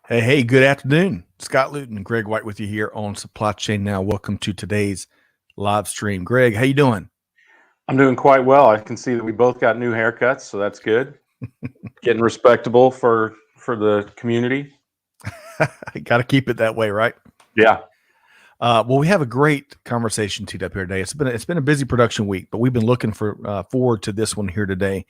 Hey, good afternoon. Scott Luton and Greg White with you here on Supply Chain Now. Welcome to today's live stream. Greg, how you doing? I'm doing quite well. I can see that we both got new haircuts, so that's good. Getting respectable for the community. Got to keep it that way, right? Yeah. Well, we have a great conversation teed up here today. It's been a busy production week, but we've been looking forward to this one here today.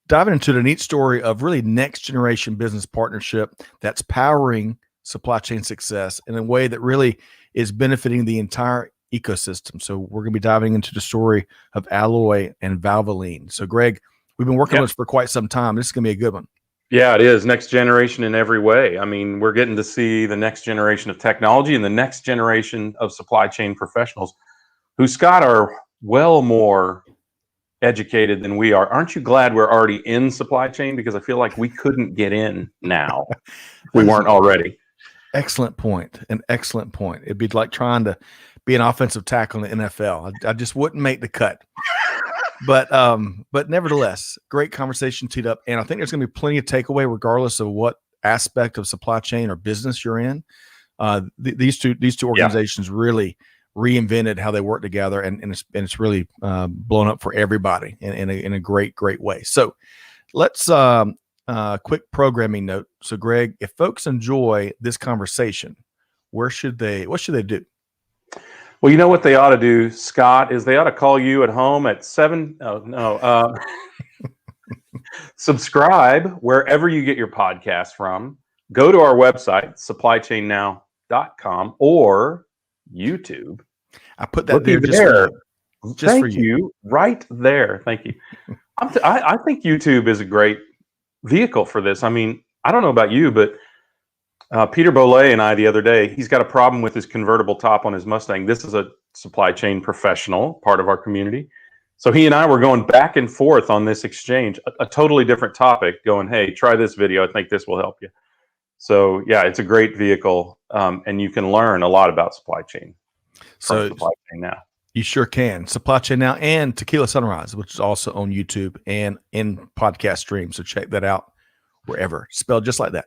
Diving into the neat story of really next generation business partnership that's powering supply chain success in a way that really is benefiting the entire ecosystem. So we're going to be diving into the story of Alloy and Valvoline. So Greg, we've been working on this for quite some time. This is going to be a good one. Yeah, it is. Next generation in every way. I mean, we're getting to see the next generation of technology and the next generation of supply chain professionals who, Scott, are well more educated than we are. Aren't you glad we're already in supply chain? Because I feel like we couldn't get in now if we weren't already. Excellent point. An excellent point. It'd be like trying to be an offensive tackle in the NFL. I just wouldn't make the cut. But nevertheless, great conversation teed up. And I think there's going to be plenty of takeaway regardless of what aspect of supply chain or business you're in. These two organizations really reinvented how they work together, and it's really blown up for everybody in a great way. So let's quick programming note. So Greg, if folks enjoy this conversation, what should they do? Well, you know what they ought to do, Scott, is they ought to call you at home at subscribe wherever you get your podcast from. Go to our website, supplychainnow.com, or YouTube. I put that there just for you. Thank you. Right there. Thank you. I think YouTube is a great vehicle for this. I mean, I don't know about you, but Peter Bollet and I the other day, he's got a problem with his convertible top on his Mustang. This is a supply chain professional, part of our community. So he and I were going back and forth on this exchange, a totally different topic, going, hey, try this video. I think this will help you. So yeah, it's a great vehicle, and you can learn a lot about supply chain. So Supply Chain Now. You sure can. Supply Chain Now and Tequila Sunrise, which is also on YouTube and in podcast stream. So check that out wherever. Spelled just like that.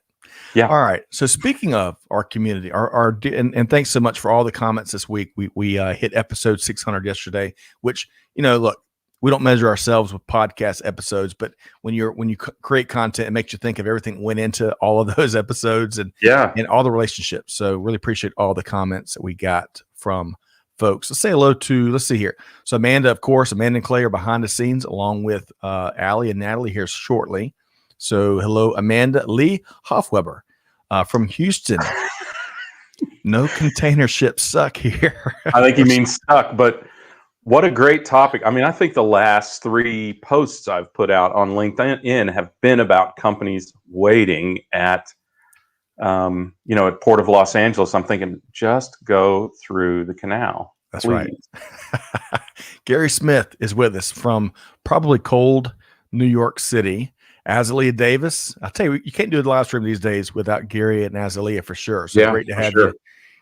Yeah. All right. So speaking of our community, and thanks so much for all the comments this week. We hit episode 600 yesterday, which, look, we don't measure ourselves with podcast episodes, but when you create content, it makes you think of everything that went into all of those episodes and all the relationships. So really appreciate all the comments that we got from folks. Let's say hello to, let's see here. So Amanda, of course, Amanda and Clay are behind the scenes along with Allie and Natalie here shortly. So hello, Amanda. Lee Hoffweber from Houston. No container ships suck here. I think he means stuck, but what a great topic. I mean, I think the last 3 posts I've put out on LinkedIn have been about companies waiting at Port of Los Angeles. I'm thinking, just go through the canal. That's right. Gary Smith is with us from probably cold New York City. Azalea Davis. I'll tell you, you can't do the live stream these days without Gary and Azalea for sure. So great to have you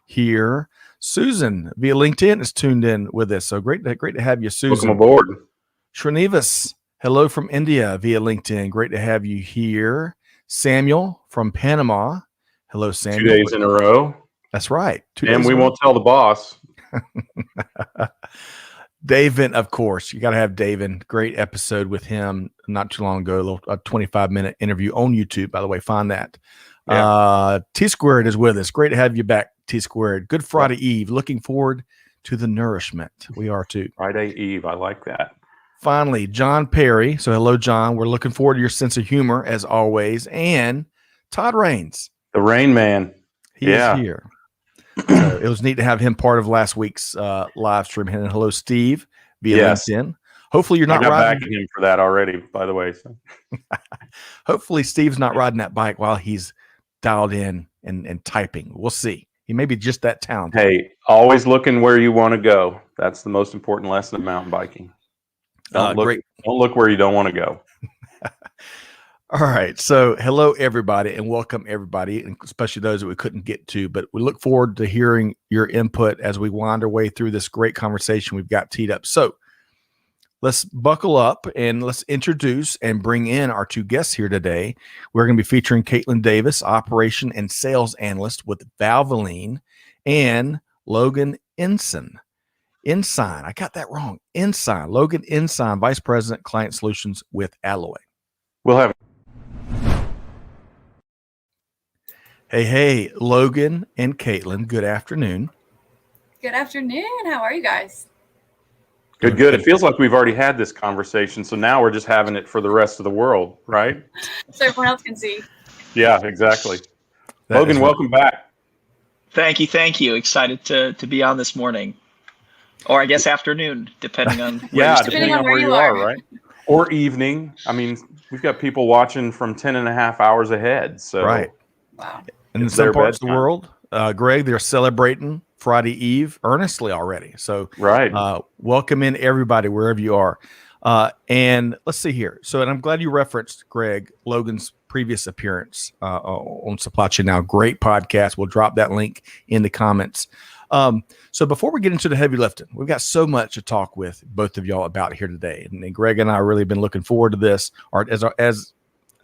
here. Susan via LinkedIn is tuned in with us. So great to have you, Susan. Welcome aboard. Srinivas, hello from India via LinkedIn. Great to have you here. Samuel from Panama. Hello, Samuel. 2 days in a row. That's right. 2 days. And we won't tell the boss. David, of course, you got to have David. Great episode with him not too long ago, a 25-minute interview on YouTube, by the way. Find that. Yeah. T Squared is with us. Great to have you back, T Squared. Good Friday Eve. Looking forward to the nourishment. We are too. Friday Eve. I like that. Finally, John Perry. So hello, John. We're looking forward to your sense of humor as always. And Todd Raines. The Rain Man. He is here. So it was neat to have him part of last week's live stream. And hello, Steve, via LinkedIn. Hopefully you're not riding him for that already, by the way. So. Hopefully Steve's not riding that bike while he's dialed in and typing. We'll see. He may be just that talented. Hey, always looking where you want to go. That's the most important lesson of mountain biking. Don't look where you don't want to go. All right. So hello, everybody, and welcome everybody, and especially those that we couldn't get to. But we look forward to hearing your input as we wind our way through this great conversation we've got teed up. So let's buckle up and let's introduce and bring in our two guests here today. We're going to be featuring Katlyn Davis, Operation and Sales Analyst with Valvoline, and Logan Ensign. I got that wrong. Logan Ensign, Vice President, Client Solutions with Alloy. We'll have. Hey, Logan and Katlyn, good afternoon. Good afternoon. How are you guys? Good. It feels like we've already had this conversation, so now we're just having it for the rest of the world, right? So everyone else can see. Yeah, exactly. Logan, welcome back. Thank you. Excited to be on this morning. Or I guess afternoon, depending on depending on where you are, right? Or evening. I mean, we've got people watching from 10 and a half hours ahead. So right. Wow. And in some parts of the world, Greg, they're celebrating Friday Eve earnestly already. So welcome in everybody wherever you are. And let's see here. So, and I'm glad you referenced, Greg, Logan's previous appearance on Supply Chain Now. Great podcast. We'll drop that link in the comments. So before we get into the heavy lifting, we've got so much to talk with both of y'all about here today. And Greg and I have really been looking forward to this, as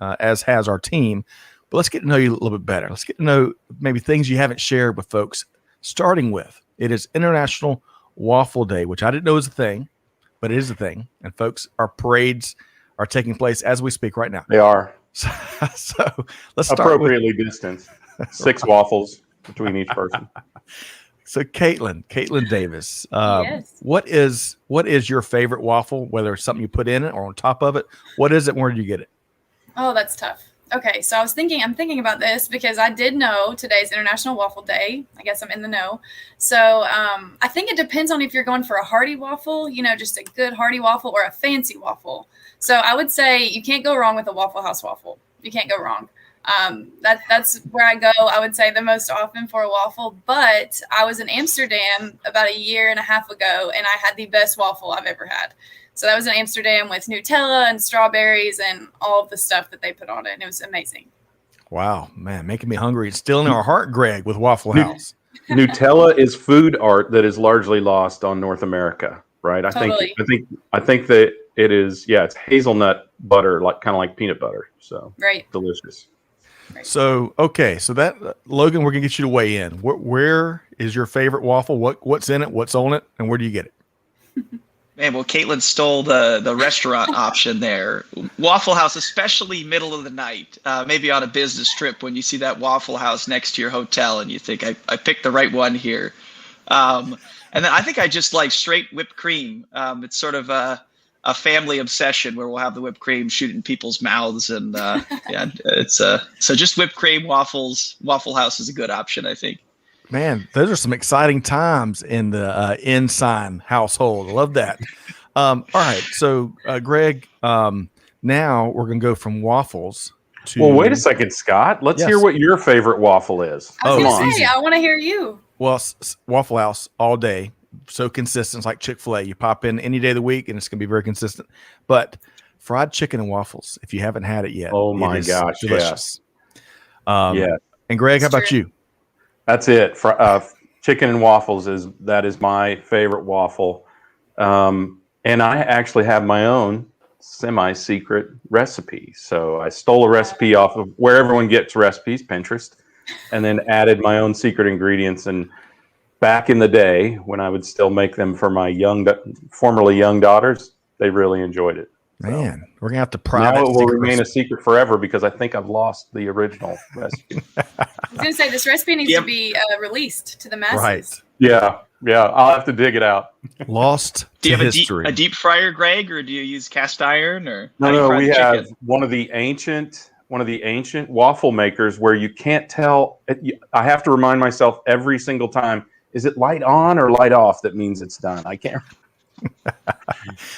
has our team. But let's get to know you a little bit better. Let's get to know maybe things you haven't shared with folks. Starting with, it is International Waffle Day, which I didn't know was a thing, but it is a thing. And folks, our parades are taking place as we speak right now. They are. So let's start appropriately distanced. 6 waffles between each person. So Katlyn Davis, yes. What is your favorite waffle? Whether it's something you put in it or on top of it, what is it? Where did you get it? Oh, that's tough. Okay, so I'm thinking about this because I did know today's International Waffle Day. I guess I'm in the know. So I think it depends on if you're going for a hearty waffle, just a good hearty waffle, or a fancy waffle. So I would say you can't go wrong with a Waffle House waffle. You can't go wrong. That's where I go, I would say, the most often for a waffle. But I was in Amsterdam about a year and a half ago, and I had the best waffle I've ever had. So that was in Amsterdam with Nutella and strawberries and all of the stuff that they put on it. And it was amazing. Wow, man, making me hungry. It's still in our heart, Greg, with Waffle House. Nutella is food art that is largely lost on North America, right? Totally. I think that it is. Yeah, it's hazelnut butter, kind of like peanut butter. So delicious. Right. So that Logan, we're gonna get you to weigh in. Where is your favorite waffle? What's in it? What's on it? And where do you get it? Man, well, Katlyn stole the restaurant option there. Waffle House, especially middle of the night, maybe on a business trip when you see that Waffle House next to your hotel and you think, I picked the right one here. And then I think I just like straight whipped cream. It's sort of a family obsession where we'll have the whipped cream shoot in people's mouths. And it's so just whipped cream, waffles. Waffle House is a good option, I think. Man, those are some exciting times in the Ensign household. I love that. All right. So, Greg, now we're going to go from waffles to... Well, wait a second, Scott. Let's hear what your favorite waffle is. I was going to say, I want to hear you. Well, Waffle House all day. So consistent. It's like Chick-fil-A. You pop in any day of the week, and it's going to be very consistent. But fried chicken and waffles, if you haven't had it yet. Oh, my gosh. Delicious. Yeah. And, Greg, how about you? That's it. Chicken and waffles is my favorite waffle. And I actually have my own semi-secret recipe. So I stole a recipe off of where everyone gets recipes, Pinterest, and then added my own secret ingredients. And back in the day when I would still make them for my formerly young daughters, they really enjoyed it. Man, we're going to have to pry that now it will remain recipe. a secret forever because I think I've lost the original recipe. I was going to say, this recipe needs to be released to the masses. Right. Yeah. I'll have to dig it out. Lost do you to have history. a deep fryer, Greg, or do you use cast iron? Or No, we have one of the ancient waffle makers where you can't tell. I have to remind myself every single time, is it light on or light off that means it's done? I can't.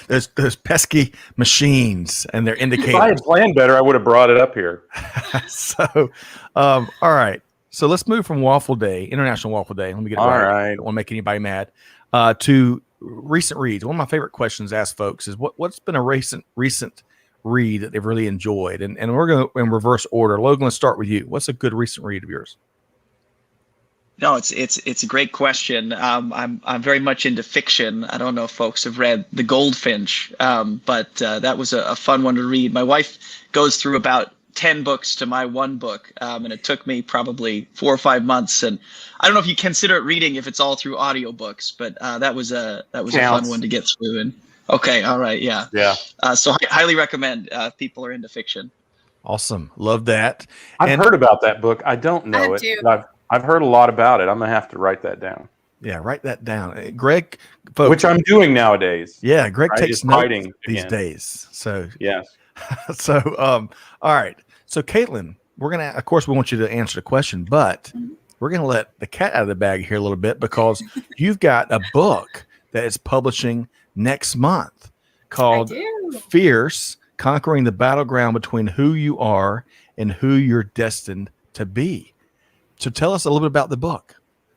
Those pesky machines and their indicators. If I had planned better, I would have brought it up here. So, all right. So let's move from Waffle Day, International Waffle Day. Let me get it right. I don't want to make anybody mad. To recent reads. One of my favorite questions to ask folks is what's been a recent read that they've really enjoyed? And we're going to in reverse order. Logan, let's start with you. What's a good recent read of yours? No, it's a great question. I'm very much into fiction. I don't know if folks have read The Goldfinch, but that was a fun one to read. My wife goes through about 10 books to my one book, and it took me probably 4 or 5 months. And I don't know if you consider it reading if it's all through audiobooks, but that was a fun one to get through. And okay, all right, yeah. So I highly recommend if people are into fiction. Awesome, love that. I've heard about that book. I don't know it. But I've heard a lot about it. I'm gonna have to write that down. Yeah, write that down, Greg. Folks, which I'm doing nowadays. Yeah, Greg takes notes these days. So yes. So all right. So Katlyn, we're gonna, of course, we want you to answer the question, but we're gonna let the cat out of the bag here a little bit because you've got a book that is publishing next month called Fierce: Conquering the Battleground Between Who You Are and Who You're Destined to Be. So tell us a little bit about the book.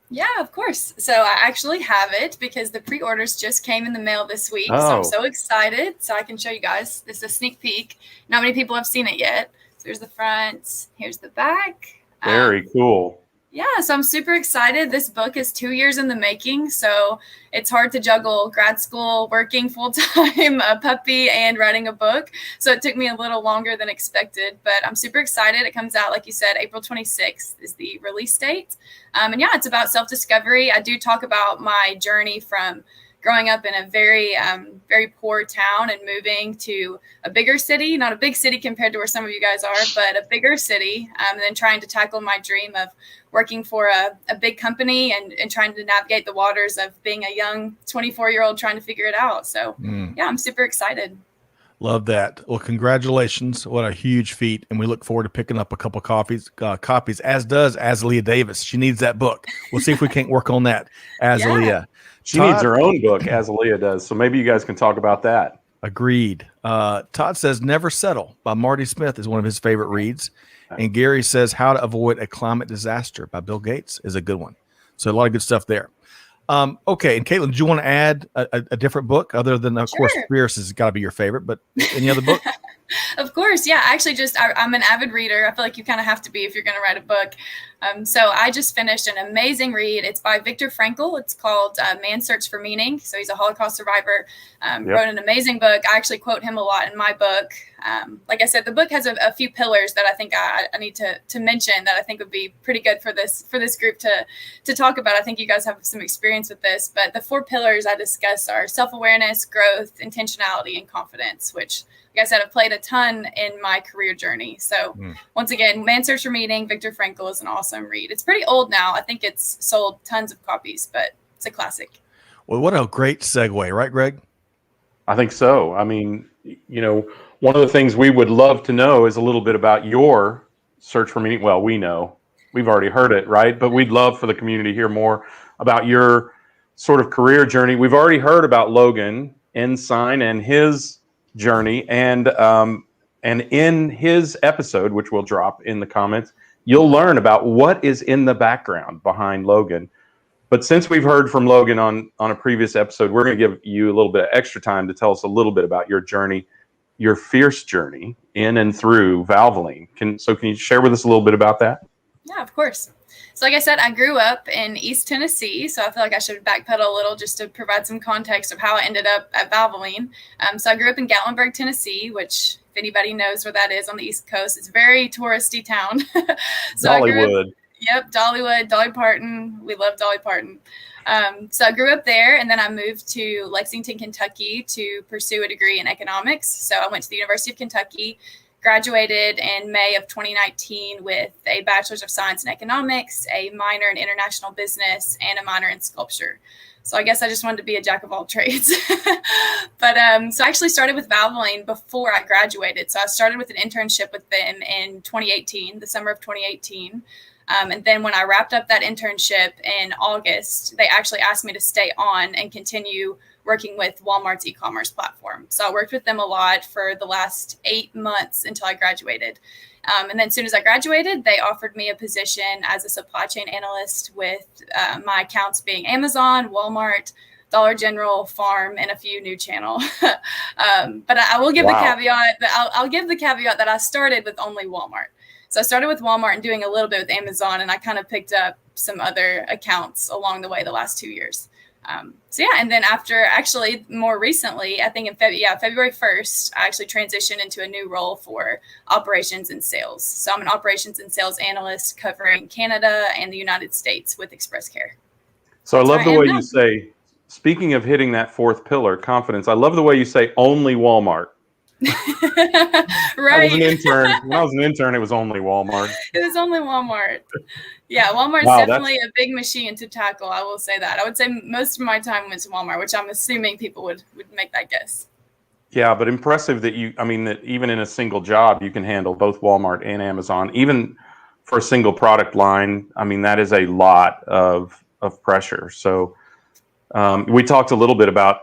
Yeah, of course. So I actually have it because the pre-orders just came in the mail this week. Oh. So I'm so excited. So I can show you guys. This is a sneak peek. Not many people have seen it yet. So here's the front. Here's the back. Very cool. Yeah, so I'm super excited. This book is 2 years in the making, so it's hard to juggle grad school, working full-time, a puppy, and writing a book. So it took me a little longer than expected, but I'm super excited. It comes out, like you said, April 26th is the release date. And yeah, it's about self-discovery. I do talk about my journey from growing up in a very, very poor town and moving to a bigger city, not a big city compared to where some of you guys are, but a bigger city, and then trying to tackle my dream of working for a big company and trying to navigate the waters of being a young 24-year-old trying to figure it out. So yeah, I'm super excited. Love that. Well, congratulations. What a huge feat. And we look forward to picking up a couple copies, as does Azalea Davis. She needs that book. We'll see if we can't work on that. Azalea. Yeah. She needs her own book, Azalea does. So maybe you guys can talk about that. Agreed. Todd says Never Settle by Marty Smith is one of his favorite reads. And Gary says How to Avoid a Climate Disaster by Bill Gates is a good one. So a lot of good stuff there. Okay. And Katlyn, do you want to add a different book other than, of course, Fierce has got to be your favorite, but any other book? Of course. Yeah. Actually, I'm an avid reader. I feel like you kind of have to be if you're going to write a book. So I just finished an amazing read. It's by Viktor Frankl. It's called Man's Search for Meaning. So he's a Holocaust survivor, wrote an amazing book. I actually quote him a lot in my book. Like I said, the book has a few pillars that I think I need to mention that I think would be pretty good for this group to talk about. I think you guys have some experience with this, but the 4 pillars I discuss are self-awareness, growth, intentionality, and confidence, which, like I said, I've played a ton in my career journey. So once again, Man's Search for Meaning, Viktor Frankl is an awesome read. It's pretty old now. I think it's sold tons of copies, but it's a classic. Well, what a great segue, right, Greg? I think so. I mean, one of the things we would love to know is a little bit about your search for meaning. Well, we know. We've already heard it, right? But we'd love for the community to hear more about your sort of career journey. We've already heard about Logan Ensign and his journey, and in his episode, which we'll drop in the comments, you'll learn about what is in the background behind Logan. But since we've heard from Logan on a previous episode, we're going to give you a little bit of extra time to tell us a little bit about your journey, your fierce journey in and through Valvoline. Can you share with us a little bit about that? Yeah, of course. So like I said, I grew up in East Tennessee, so I feel like I should backpedal a little just to provide some context of how I ended up at Valvoline. So I grew up in Gatlinburg, Tennessee, which, if anybody knows where that is on the East Coast, it's a very touristy town. So Dollywood. Dollywood, Dolly Parton. We love Dolly Parton. So I grew up there, and then I moved to Lexington, Kentucky to pursue a degree in economics. So I went to the University of Kentucky, graduated in May of 2019 with a Bachelor's of Science in Economics, a minor in International Business, and a minor in Sculpture. So I guess I just wanted to be a jack of all trades. But so I actually started with Valvoline before I graduated. So I started with an internship with them in 2018, the summer of 2018. And then when I wrapped up that internship in August, they actually asked me to stay on and continue working with Walmart's e-commerce platform. So I worked with them a lot for the last 8 months until I graduated. And then as soon as I graduated, they offered me a position as a supply chain analyst with my accounts being Amazon, Walmart, Dollar General, Farm, and a few new channel. But I will give the caveat that I'll give the caveat that I started with only Walmart. So I started with Walmart and doing a little bit with Amazon, and I kind of picked up some other accounts along the way the last 2 years. So yeah, and then after actually more recently, I think in February 1st, I actually transitioned into a new role for operations and sales. So I'm an operations and sales analyst covering Canada and the United States with Express Care. So I love the way you say, speaking of hitting that fourth pillar, confidence, I love the way you say only Walmart. Right. When I was an intern, it was only Walmart. It was only Walmart. Yeah, Walmart's definitely a big machine to tackle. I will say that. I would say most of my time went to Walmart, which I'm assuming people would make that guess. Yeah, but impressive that that even in a single job, you can handle both Walmart and Amazon, even for a single product line. I mean, that is a lot of pressure. So we talked a little bit about,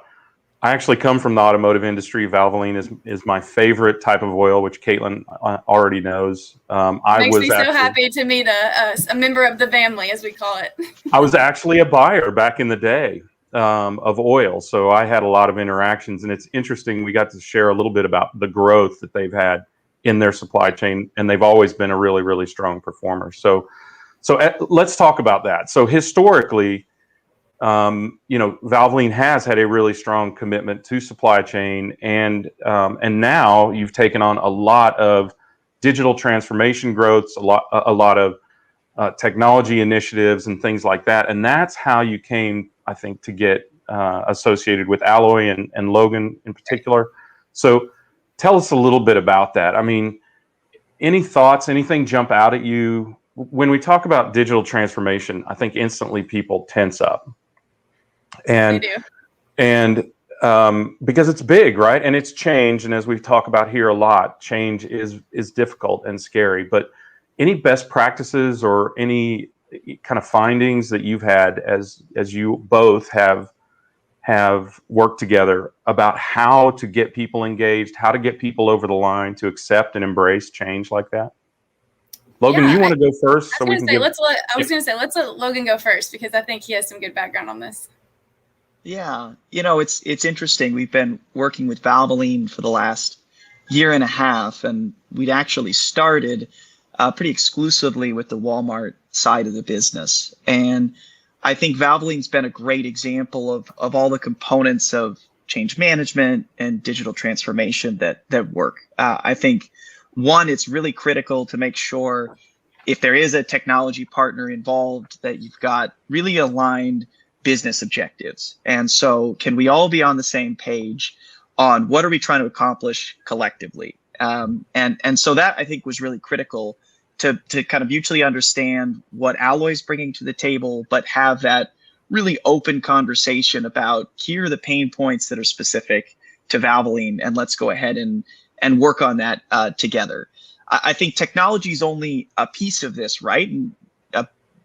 I actually come from the automotive industry. Valvoline is my favorite type of oil, which Katlyn already knows. Makes me so happy to meet a member of the family, as we call it. I was actually a buyer back in the day of oil, so I had a lot of interactions, and it's interesting. We got to share a little bit about the growth that they've had in their supply chain, and they've always been a really, really strong performer. So let's talk about that. So historically, Valvoline has had a really strong commitment to supply chain, and now you've taken on a lot of digital transformation growths, a lot of technology initiatives and things like that, and that's how you came, I think, to get associated with Alloy and Logan in particular. So tell us a little bit about that. I mean, any thoughts? Anything jump out at you when we talk about digital transformation? I think instantly people tense up. And because it's big, right? And it's change. And as we've talked about here a lot, change is difficult and scary. But any best practices or any kind of findings that you've had as you both have worked together about how to get people engaged, how to get people over the line to accept and embrace change like that? Logan, you want to go first? I was going to say, let's let Logan go first, because I think he has some good background on this. Yeah, it's interesting. We've been working with Valvoline for the last year and a half, and we'd actually started pretty exclusively with the Walmart side of the business. And I think Valvoline's been a great example of all the components of change management and digital transformation that work. I think, one, it's really critical to make sure if there is a technology partner involved that you've got really aligned business objectives. And so can we all be on the same page on what are we trying to accomplish collectively? And so that, I think, was really critical to kind of mutually understand what Alloy's bringing to the table, but have that really open conversation about here are the pain points that are specific to Valvoline, and let's go ahead and work on that together. I think technology is only a piece of this, right? And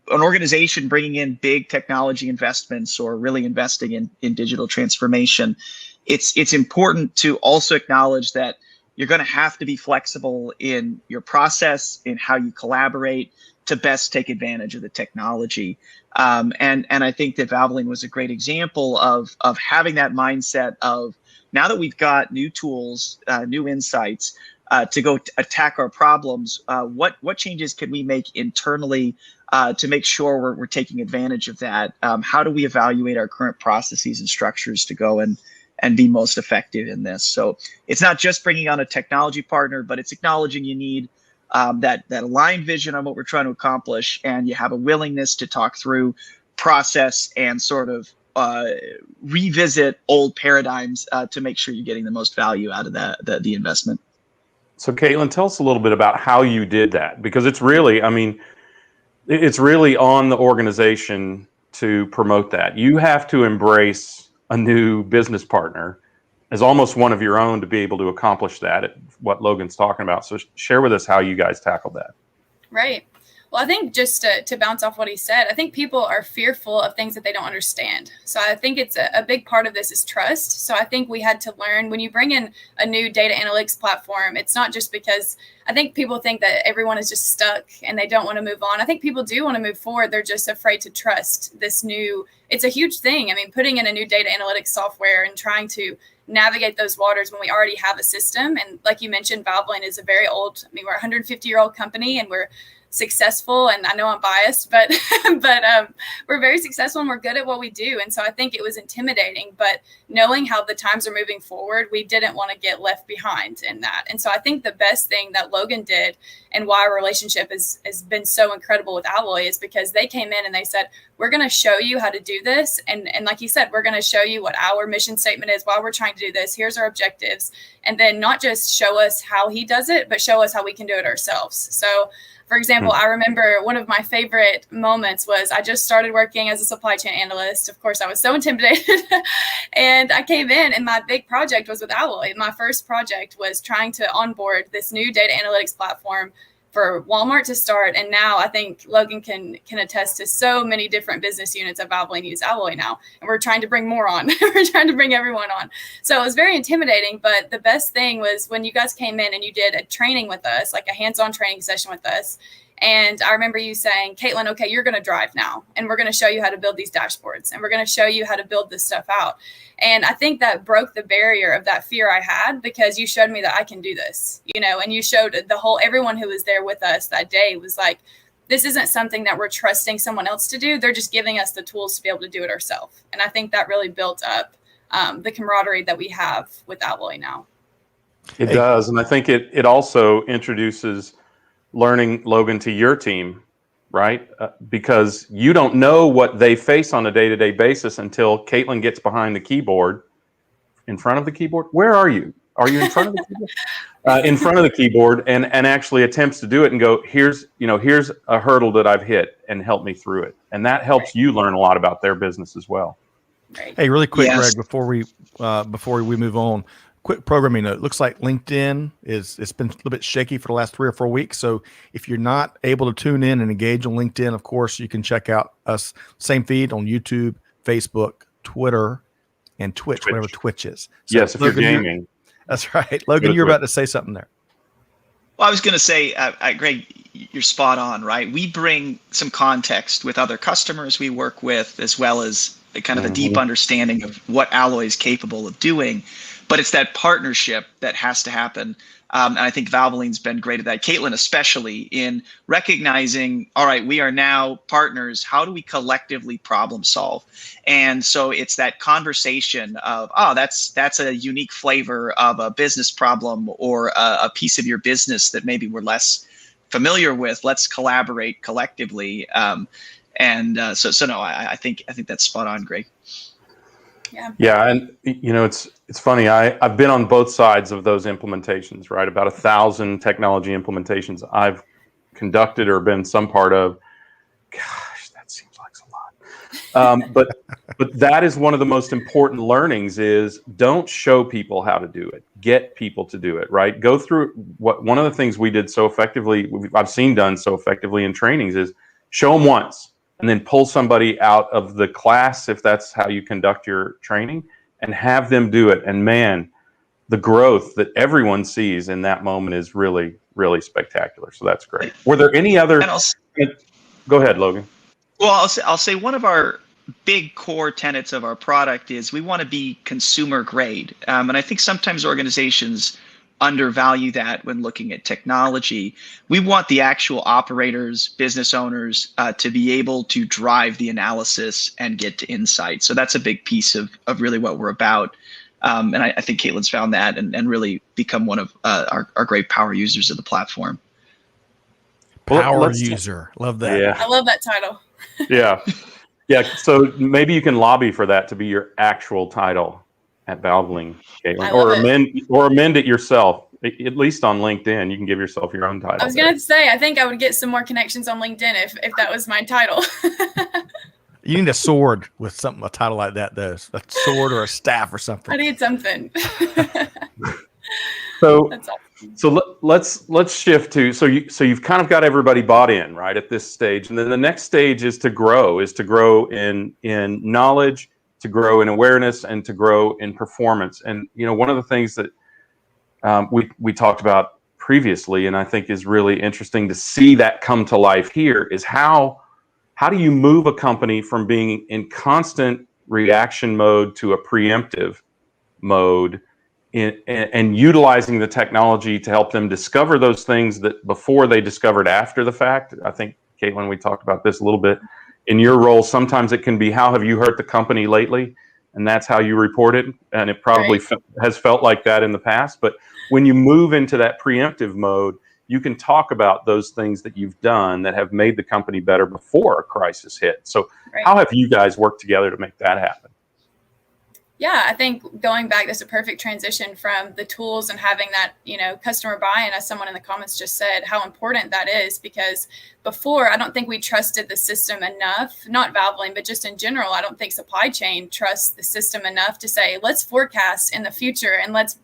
an organization bringing in big technology investments or really investing in digital transformation, it's important to also acknowledge that you're going to have to be flexible in your process, in how you collaborate to best take advantage of the technology. And I think that Valvoline was a great example of having that mindset of, now that we've got new tools, new insights to go attack our problems, what changes can we make internally to make sure we're taking advantage of that? How do we evaluate our current processes and structures to go and be most effective in this? So it's not just bringing on a technology partner, but it's acknowledging you need that aligned vision on what we're trying to accomplish, and you have a willingness to talk through process and sort of revisit old paradigms to make sure you're getting the most value out of the investment. So Katlyn, tell us a little bit about how you did that, because it's really, I mean, it's really on the organization to promote that. You have to embrace a new business partner as almost one of your own to be able to accomplish that, what Logan's talking about. So share with us how you guys tackled that. Right. Well, I think just to bounce off what he said, I think people are fearful of things that they don't understand. So I think it's a big part of this is trust. So I think we had to learn, when you bring in a new data analytics platform, it's not just because I think people think that everyone is just stuck and they don't want to move on. I think people do want to move forward. They're just afraid to trust this new, it's a huge thing. I mean, putting in a new data analytics software and trying to navigate those waters when we already have a system. And like you mentioned, Valvoline is a very old, I mean, we're a 150-year-old company, and we're successful, and I know I'm biased, but we're very successful and we're good at what we do. And so I think it was intimidating, but knowing how the times are moving forward, we didn't want to get left behind in that. And so I think the best thing that Logan did and why our relationship has been so incredible with Alloy is because they came in and they said, we're going to show you how to do this. And like you said, we're going to show you what our mission statement is while we're trying to do this. Here's our objectives. And then not just show us how he does it, but show us how we can do it ourselves. So for example, I remember one of my favorite moments was I just started working as a supply chain analyst. Of course, I was so intimidated. And I came in and my big project was with Alloy. My first project was trying to onboard this new data analytics platform for Walmart to start. And now I think Logan can attest to so many different business units at Valvoline use Alloy now. And we're trying to bring more on. We're trying to bring everyone on. So it was very intimidating. But the best thing was when you guys came in and you did a training with us, like a hands-on training session with us. And I remember you saying, Katlyn, okay, you're going to drive now. And we're going to show you how to build these dashboards. And we're going to show you how to build this stuff out. And I think that broke the barrier of that fear I had because you showed me that I can do this, and you showed everyone who was there with us that day was like, this isn't something that we're trusting someone else to do. They're just giving us the tools to be able to do it ourselves. And I think that really built up the camaraderie that we have with Alloy now. It does. And I think it also introduces learning, Logan, to your team, right? Because you don't know what they face on a day-to-day basis until Katlyn gets behind the keyboard, in front of the keyboard. Where are you? Are you in front of the keyboard? In front of the keyboard and actually attempts to do it and go, here's a hurdle that I've hit and help me through it. And that helps you learn a lot about their business as well. Right. Hey, really quick, Greg, before we move on, quick programming note. Looks like LinkedIn it's been a little bit shaky for the last 3 or 4 weeks. So if you're not able to tune in and engage on LinkedIn, of course, you can check out us. Same feed on YouTube, Facebook, Twitter, and Twitch. Whatever Twitch is. So yes, if Logan, you're gaming. That's right. Logan, you're about to say something there. Well, I was going to say, Greg, you're spot on, right? We bring some context with other customers we work with, as well as kind of a deep understanding of what Alloy is capable of doing. But it's that partnership that has to happen. And I think Valvoline's been great at that. Katlyn, especially in recognizing, all right, we are now partners. How do we collectively problem solve? And so it's that conversation of, that's a unique flavor of a business problem or a piece of your business that maybe we're less familiar with. Let's collaborate collectively. So no, I think that's spot on, Greg. Yeah, and it's funny. I've been on both sides of those implementations, right? About 1,000 technology implementations I've conducted or been some part of. Gosh, that seems like a lot. But that is one of the most important learnings: is don't show people how to do it. Get people to do it, right? Go through one of the things we did so effectively. I've seen done so effectively in trainings is show them once. And then pull somebody out of the class, if that's how you conduct your training, and have them do it. And man, the growth that everyone sees in that moment is really, really spectacular. So that's great. Were there any other? Go ahead, Logan. Well, I'll say one of our big core tenets of our product is we want to be consumer grade. And I think sometimes organizations undervalue that when looking at technology. We want the actual operators, business owners to be able to drive the analysis and get to insight. So that's a big piece of really what we're about. And I think Katlyn's found that and really become one of our great power users of the platform. Power user. Love that. Yeah. I love that title. Yeah. So maybe you can lobby for that to be your actual title at Valvoline, Katlyn, or amend it yourself. At least on LinkedIn, you can give yourself your own title. I was going to say, I think I would get some more connections on LinkedIn if that was my title. You need a sword with a title like that, though. A sword or a staff or something. I need something. So That's awesome. So let's shift to so you've kind of got everybody bought in, right, at this stage, and then the next stage is to grow in knowledge, to grow in awareness, and to grow in performance. And one of the things that we talked about previously, and I think is really interesting to see that come to life here, is how do you move a company from being in constant reaction mode to a preemptive mode and utilizing the technology to help them discover those things that before they discovered after the fact. I think, Katlyn, we talked about this a little bit. In your role, sometimes it can be, how have you hurt the company lately? And that's how you report it. And it probably has felt like that in the past. But when you move into that preemptive mode, you can talk about those things that you've done that have made the company better before a crisis hit. So how have you guys worked together to make that happen? Yeah, I think going back, that's a perfect transition from the tools and having that, customer buy-in, as someone in the comments just said, how important that is, because before, I don't think we trusted the system enough, not Valvoline, but just in general, I don't think supply chain trusts the system enough to say, let's forecast in the future and let's,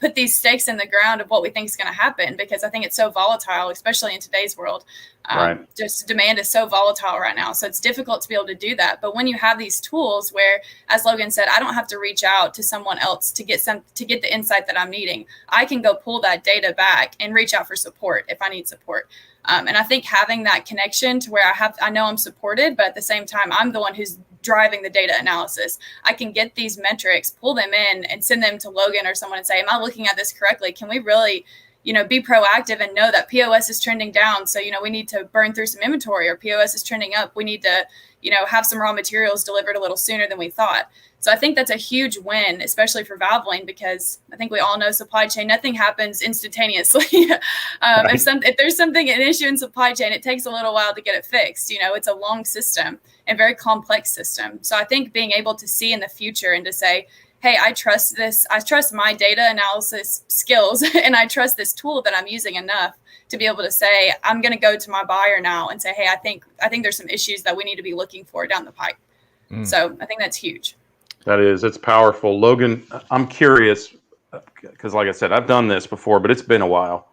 put these stakes in the ground of what we think is going to happen, because I think it's so volatile, especially in today's world. Just demand is so volatile right now. So it's difficult to be able to do that. But when you have these tools where, as Logan said, I don't have to reach out to someone else to get the insight that I'm needing. I can go pull that data back and reach out for support if I need support. And I think having that connection to where I know I'm supported, but at the same time, I'm the one who's driving the data analysis. I can get these metrics, pull them in, and send them to Logan or someone and say, am I looking at this correctly? Can we really, be proactive and know that POS is trending down? So, we need to burn through some inventory, or POS is trending up. We need to, have some raw materials delivered a little sooner than we thought. So I think that's a huge win, especially for Valvoline, because I think we all know supply chain, nothing happens instantaneously. If there's an issue in supply chain, it takes a little while to get it fixed. It's a long system and very complex system. So I think being able to see in the future and to say, hey, I trust this. I trust my data analysis skills, and I trust this tool that I'm using enough to be able to say, I'm going to go to my buyer now and say, hey, I think there's some issues that we need to be looking for down the pipe. So I think that's huge. It's powerful. Logan, I'm curious, because like I said, I've done this before, but it's been a while.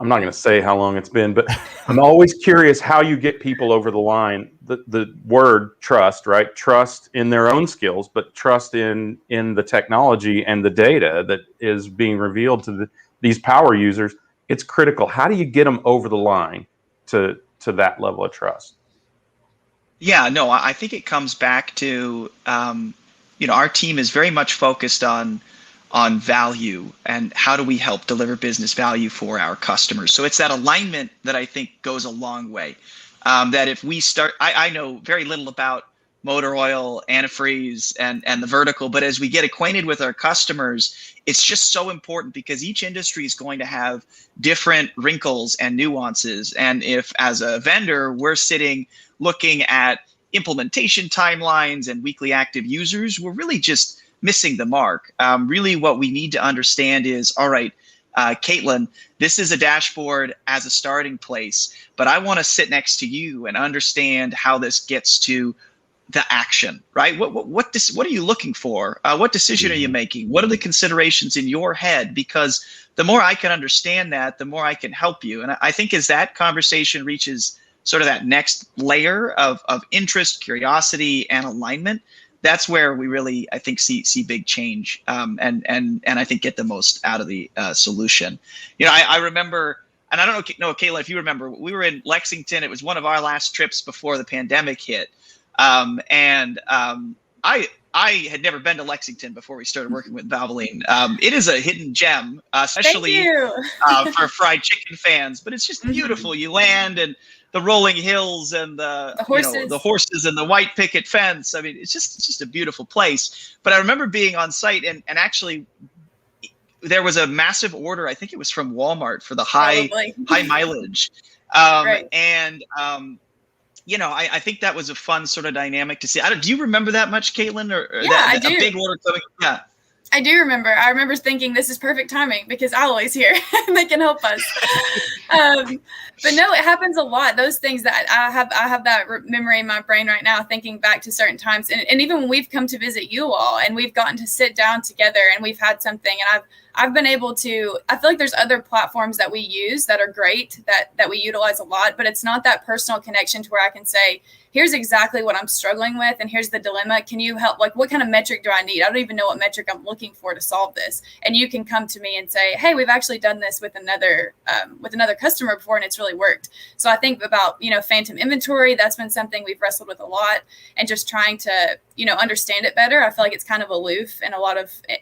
I'm not going to say how long it's been, but I'm always curious how you get people over the line. The word trust, right? Trust in their own skills, but trust in the technology and the data that is being revealed to these power users. It's critical. How do you get them over the line to that level of trust? Yeah, no, I think it comes back to, our team is very much focused on value and how do we help deliver business value for our customers. So it's that alignment that I think goes a long way. That if we start, I know very little about motor oil, antifreeze, and the vertical, but as we get acquainted with our customers, it's just so important because each industry is going to have different wrinkles and nuances. And if as a vendor, we're sitting looking at implementation timelines and weekly active users, we're really just missing the mark. Really what we need to understand is, all right, Katlyn, this is a dashboard as a starting place, but I want to sit next to you and understand how this gets to the action, right? What are you looking for? What decision are you making? What are the considerations in your head? Because the more I can understand that, the more I can help you. And I think as that conversation reaches sort of that next layer of interest, curiosity, and alignment, that's where we really, I think, see big change, and I think get the most out of the solution. I remember, and I don't know, Katlyn, if you remember, we were in Lexington. It was one of our last trips before the pandemic hit, and I had never been to Lexington before we started working with Valvoline. It is a hidden gem, especially for fried chicken fans. But it's just beautiful. You land and the rolling hills and the horses and the white picket fence. I mean, it's just a beautiful place. But I remember being on site and actually there was a massive order. I think it was from Walmart for the high mileage. Right. And I think that was a fun sort of dynamic to see. Do you remember that much, Katlyn? I do. A big order coming? Yeah. I do remember. I remember thinking this is perfect timing because Alloy's here and they can help us. But no, it happens a lot. Those things that I have that memory in my brain right now, thinking back to certain times. And even when we've come to visit you all and we've gotten to sit down together and we've had something, and I've been able to, I feel like there's other platforms that we use that are great, that we utilize a lot, but it's not that personal connection to where I can say, here's exactly what I'm struggling with, and here's the dilemma. Can you help? Like, what kind of metric do I need? I don't even know what metric I'm looking for to solve this. And you can come to me and say, hey, we've actually done this with another customer before, and it's really worked. So I think about, phantom inventory. That's been something we've wrestled with a lot, and just trying to, understand it better. I feel like it's kind of aloof, and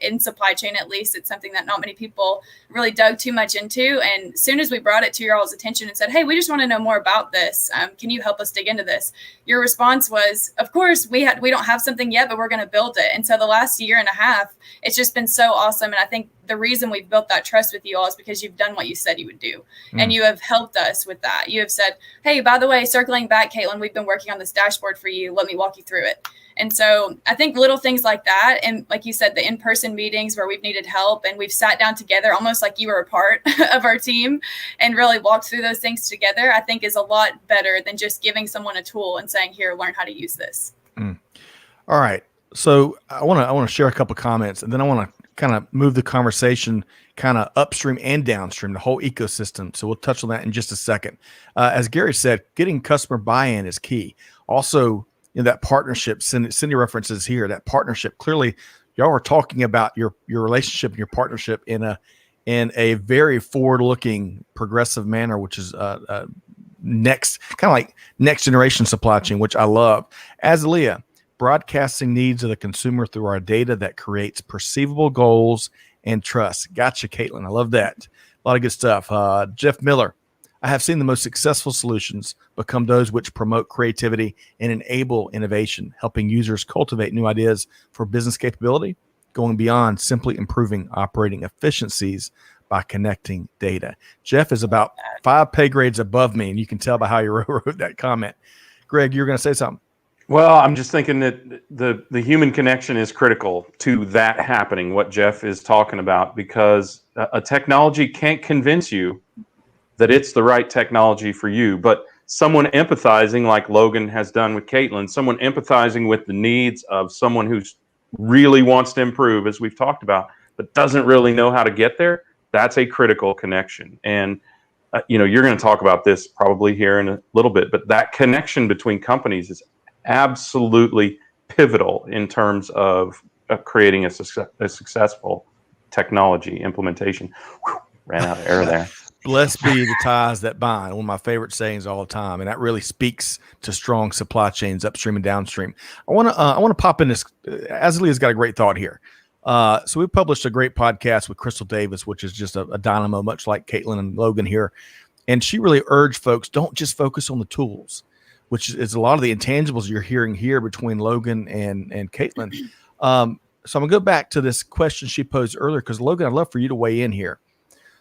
in supply chain, at least, it's something that not many people really dug too much into. And as soon as we brought it to your all's attention and said, hey, we just want to know more about this. Can you help us dig into this? Your response was, of course, we don't have something yet, but we're going to build it. And so the last year and a half, it's just been so awesome. And I think the reason we've built that trust with you all is because you've done what you said you would do. And you have helped us with that. You have said, hey, by the way, circling back, Katlyn, we've been working on this dashboard for you. Let me walk you through it. And so I think little things like that. And like you said, the in-person meetings where we've needed help and we've sat down together almost like you were a part of our team and really walked through those things together, I think is a lot better than just giving someone a tool and saying, here, learn how to use this. All right. So I want to share a couple of comments, and then I want to kind of move the conversation kind of upstream and downstream, the whole ecosystem. So we'll touch on that in just a second. As Gary said, getting customer buy-in is key. Also, that partnership, Cindy references here, that partnership. Clearly, y'all are talking about your relationship and your partnership in a very forward-looking, progressive manner, which is next generation supply chain, which I love. As Leah, broadcasting needs of the consumer through our data that creates perceivable goals and trust. Gotcha, Katlyn. I love that. A lot of good stuff. Jeff Miller, I have seen the most successful solutions become those which promote creativity and enable innovation, helping users cultivate new ideas for business capability, going beyond simply improving operating efficiencies by connecting data. Jeff is about 5 pay grades above me, and you can tell by how you wrote that comment. Greg, you're going to say something. Well, I'm just thinking that the human connection is critical to that happening, what Jeff is talking about, because a technology can't convince you that it's the right technology for you, but someone empathizing like Logan has done with Katlyn, someone empathizing with the needs of someone who really wants to improve, as we've talked about, but doesn't really know how to get there, that's a critical connection. And you're going to talk about this probably here in a little bit, but that connection between companies is absolutely pivotal in terms of creating a successful technology implementation. Whew, ran out of air there. Blessed be the ties that bind. One of my favorite sayings all the time, and that really speaks to strong supply chains upstream and downstream. I want to pop in this. Azalea's got a great thought here. So we published a great podcast with Katlyn Davis, which is just a dynamo, much like Katlyn and Logan here, and she really urged folks, don't just focus on the tools, which is a lot of the intangibles you're hearing here between Logan and Katlyn. So I'm gonna go back to this question she posed earlier, because Logan, I'd love for you to weigh in here.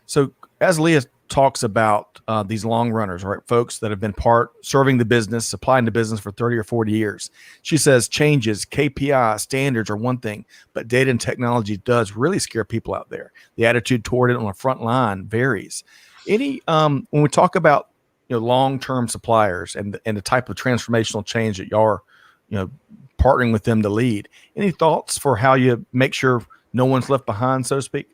So as Leah talks about these long runners, right, folks that have been serving the business, supplying the business for 30 or 40 years. She says changes, KPI standards are one thing, but data and technology does really scare people out there. The attitude toward it on the front line varies. When we talk about long-term suppliers and the type of transformational change that y'all are partnering with them to lead, any thoughts for how you make sure no one's left behind, so to speak?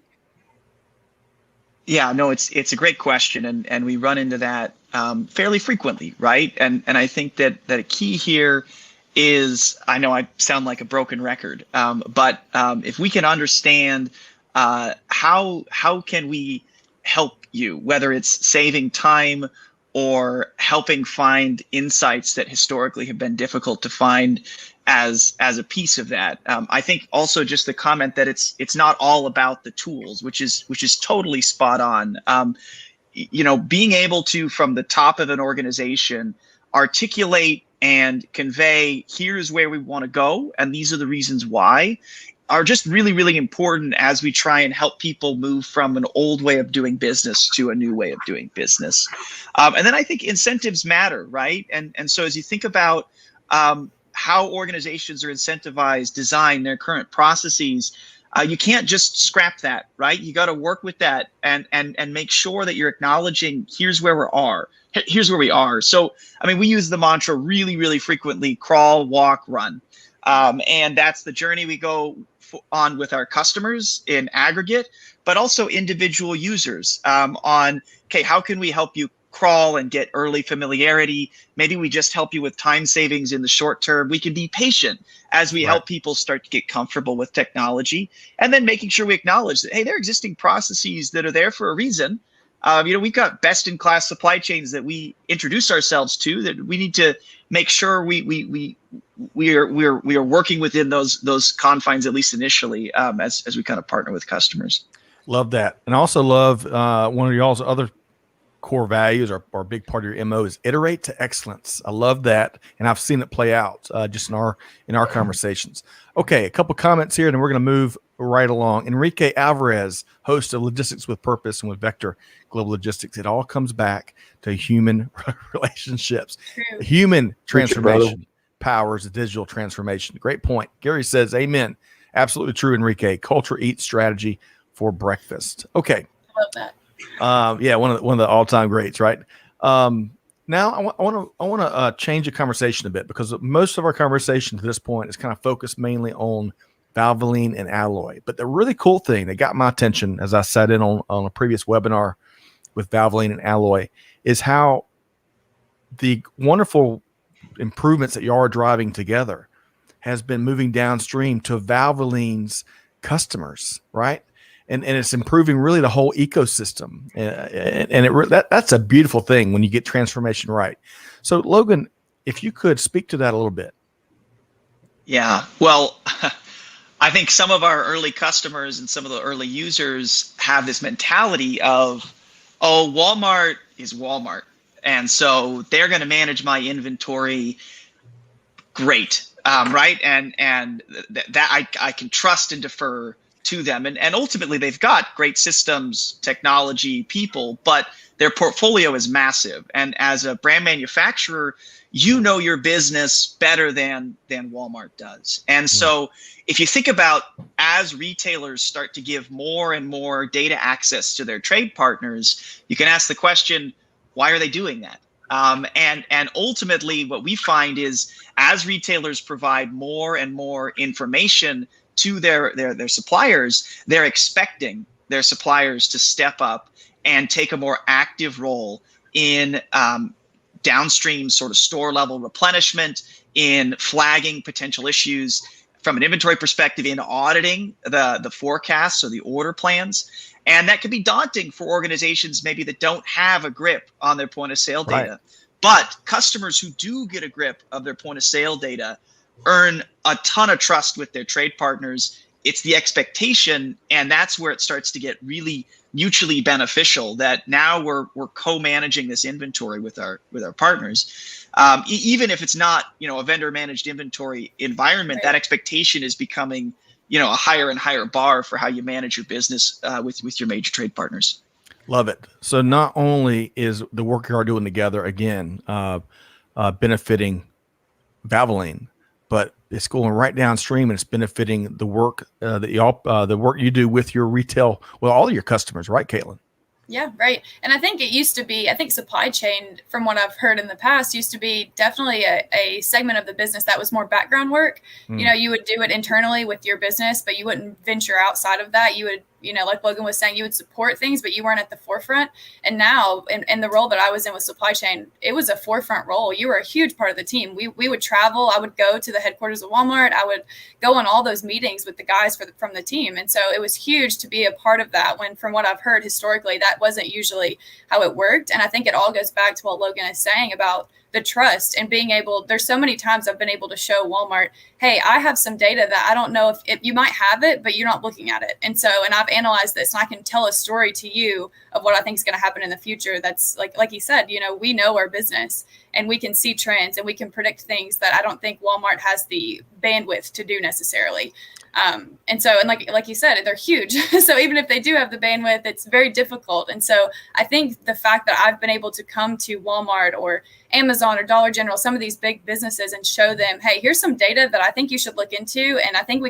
Yeah, no, it's a great question, and we run into that fairly frequently, right? And I think that a key here is, I know I sound like a broken record, but if we can understand how can we help you, whether it's saving time or helping find insights that historically have been difficult to find as a piece of that. I think also just the comment that it's not all about the tools, which is totally spot on. Being able to, from the top of an organization, articulate and convey, here's where we want to go, and these are the reasons why, are just really, really important as we try and help people move from an old way of doing business to a new way of doing business. And then I think incentives matter, right? And so as you think about how organizations are incentivized, design their current processes, you can't just scrap that, right? You got to work with that and make sure that you're acknowledging, here's where we are. Here's where we are. So, I mean, we use the mantra really, really frequently: crawl, walk, run. And that's the journey we go on with our customers in aggregate, but also individual users on, okay, how can we help you crawl and get early familiarity? Maybe we just help you with time savings in the short term. We can be patient as we help people start to get comfortable with technology, and then making sure we acknowledge that, hey, there are existing processes that are there for a reason. We've got best in class supply chains that we introduce ourselves to, that we need to make sure we are working within those confines, at least initially, as we kind of partner with customers. Love that. And I also love one of y'all's other core values or a big part of your MO is iterate to excellence. I love that. And I've seen it play out just in our conversations. Okay. A couple comments here, and then we're going to move right along. Enrique Alvarez, host of Logistics with Purpose and with Vector Global Logistics. It all comes back to human relationships. True. Human transformation powers digital transformation. Great point. Gary says, amen. Absolutely true, Enrique. Culture eats strategy for breakfast. Okay. I love that. Yeah, one of the all-time greats, right? Now I want to change the conversation a bit, because most of our conversation to this point is kind of focused mainly on Valvoline and Alloy. But the really cool thing that got my attention as I sat in on a previous webinar with Valvoline and Alloy is how the wonderful improvements that you are driving together has been moving downstream to Valvoline's customers, right? And it's improving really the whole ecosystem, and that's a beautiful thing when you get transformation right. So Logan, if you could speak to that a little bit. Yeah, well, I think some of our early customers and some of the early users have this mentality of, oh, Walmart is Walmart, and so they're going to manage my inventory great, right? And that I can trust and defer to them. And ultimately, they've got great systems, technology, people, but their portfolio is massive. And as a brand manufacturer, you know your business better than Walmart does. And so if you think about, as retailers start to give more and more data access to their trade partners, you can ask the question, why are they doing that? And ultimately, what we find is, as retailers provide more and more information to their suppliers, they're expecting their suppliers to step up and take a more active role in downstream sort of store level replenishment, in flagging potential issues from an inventory perspective, in auditing the forecasts or the order plans. And that can be daunting for organizations maybe that don't have a grip on their point of sale data. Right. But customers who do get a grip of their point of sale data earn a ton of trust with their trade partners. It's the expectation, and that's where it starts to get really mutually beneficial, that now we're co-managing this inventory with our partners. Even if it's not, a vendor managed inventory environment, right, that expectation is becoming, a higher and higher bar for how you manage your business with your major trade partners. Love it. So not only is the work you are doing together, again, benefiting Valvoline, but it's going right downstream, and it's benefiting the work the work you do with your retail, well, all of your customers, right, Katlyn? Yeah, right. And I think it used to be, I think supply chain, from what I've heard in the past, used to be definitely a segment of the business that was more background work. You would do it internally with your business, but you wouldn't venture outside of that. You would, like Logan was saying, you would support things, but you weren't at the forefront. And now, in the role that I was in with supply chain, it was a forefront role. You were a huge part of the team. We would travel. I would go to the headquarters of Walmart. I would go on all those meetings with the guys from the team. And so it was huge to be a part of that, when, from what I've heard historically, that wasn't usually how it worked. And I think it all goes back to what Logan is saying about the trust and being able, there's so many times I've been able to show Walmart, hey, I have some data that I don't know if you might have it, but you're not looking at it. And I've analyzed this, and I can tell a story to you of what I think is going to happen in the future. That's like you said, we know our business, and we can see trends, and we can predict things that I don't think Walmart has the bandwidth to do necessarily. And like you said, they're huge. So even if they do have the bandwidth, it's very difficult. And so I think the fact that I've been able to come to Walmart or Amazon or Dollar General, some of these big businesses, and show them, hey, here's some data that I think you should look into. And I think we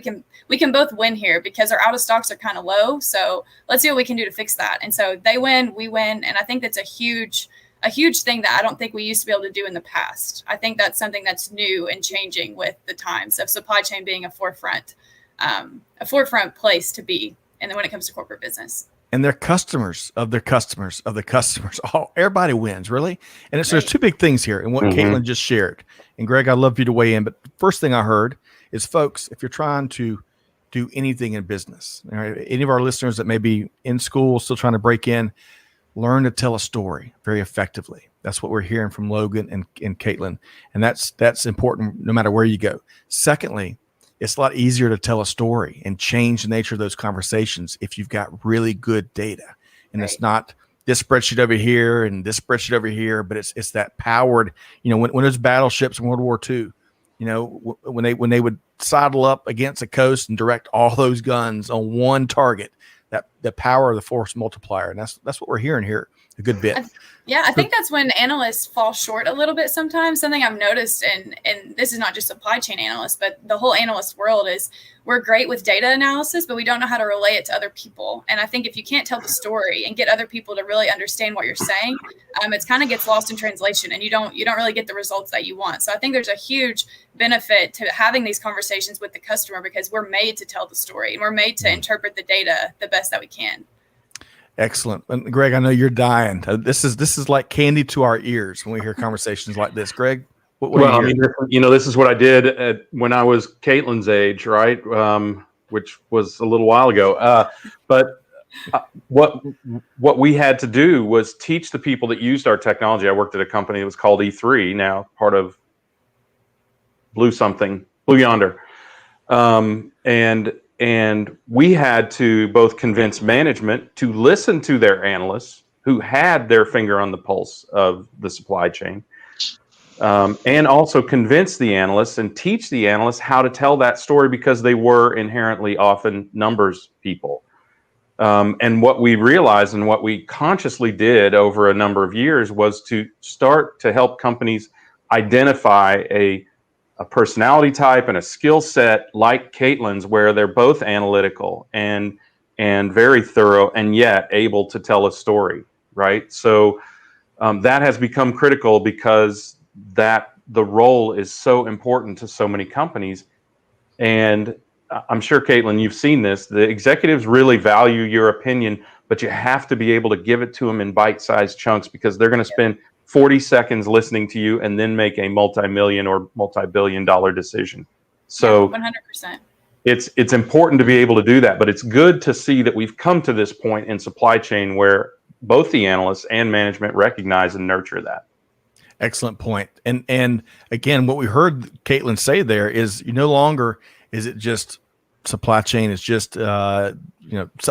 can both win here, because our out of stocks are kind of low. So let's see what we can do to fix that. And so they win, we win. And I think that's a huge a huge thing that I don't think we used to be able to do in the past. I think that's something that's new and changing with the times of supply chain being a forefront place to be. And then when it comes to corporate business. And they're customers of their customers of the customers. Everybody wins, really. And it's, there's two big things here. And what Katlyn just shared. And Greg, I'd love for you to weigh in. But the first thing I heard is, folks, if you're trying to do anything in business, all right, any of our listeners that may be in school, still trying to break in, learn to tell a story very effectively. That's what we're hearing from Logan and Katlyn. And that's important no matter where you go. Secondly, it's a lot easier to tell a story and change the nature of those conversations if you've got really good data. And It's not this spreadsheet over here and this spreadsheet over here, but it's that powered, when those battleships in World War II, when they would sidle up against a coast and direct all those guns on one target, that the power of the force multiplier. And that's what we're hearing here a good bit. I think that's when analysts fall short a little bit sometimes. Something I've noticed, and this is not just supply chain analysts, but the whole analyst world, is we're great with data analysis, but we don't know how to relay it to other people. And I think if you can't tell the story and get other people to really understand what you're saying, it kind of gets lost in translation, and you don't really get the results that you want. So I think there's a huge benefit to having these conversations with the customer, because we're made to tell the story and we're made to interpret the data the best that we can. Excellent. And Greg, I know you're dying. This is like candy to our ears when we hear conversations like this. Greg, what I mean, this is what I did when I was Katlyn's age, right? Which was a little while ago. But what we had to do was teach the people that used our technology. I worked at a company that was called E3, now part of Blue Yonder. And we had to both convince management to listen to their analysts who had their finger on the pulse of the supply chain, and also convince the analysts and teach the analysts how to tell that story, because they were inherently often numbers people. And what we realized and what we consciously did over a number of years was to start to help companies identify a personality type and a skill set like Katlyn's, where they're both analytical and very thorough, and yet able to tell a story, right? So that has become critical, because that the role is so important to so many companies. And I'm sure, Katlyn, you've seen this. The executives really value your opinion, but you have to be able to give it to them in bite-sized chunks, because they're going to spend 40 seconds listening to you and then make a multi-million or multi-billion-dollar decision. So 100%. It's important to be able to do that, but it's good to see that we've come to this point in supply chain where both the analysts and management recognize and nurture that. Excellent point. And again, what we heard Katlyn say there is, no longer is it just supply chain. It's just something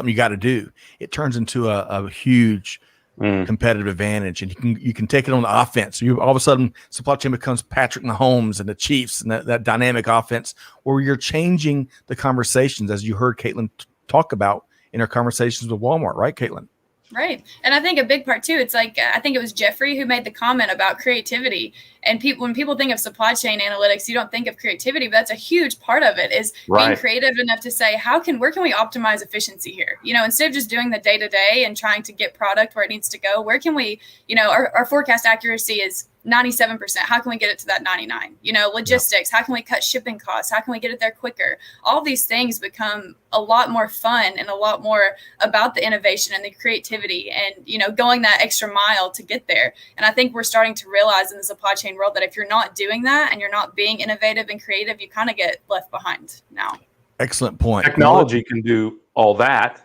you got to do. It turns into a huge competitive advantage, and you can take it on the offense. You all of a sudden, supply chain becomes Patrick Mahomes and the Chiefs, and that dynamic offense where you're changing the conversations, as you heard Katlyn talk about in her conversations with Walmart, right, Katlyn? Right. And I think a big part too, it's like, I think it was Jeffrey who made the comment about creativity. And when people think of supply chain analytics, you don't think of creativity, but that's a huge part of it, is being creative enough to say, where can we optimize efficiency here? Instead of just doing the day to day and trying to get product where it needs to go, where can we, our forecast accuracy is 97%. How can we get it to that 99? Logistics, how can we cut shipping costs? How can we get it there quicker? All these things become a lot more fun and a lot more about the innovation and the creativity and, going that extra mile to get there. And I think we're starting to realize in the supply chain world that if you're not doing that and you're not being innovative and creative, you kind of get left behind now. Excellent point. Technology can do all that.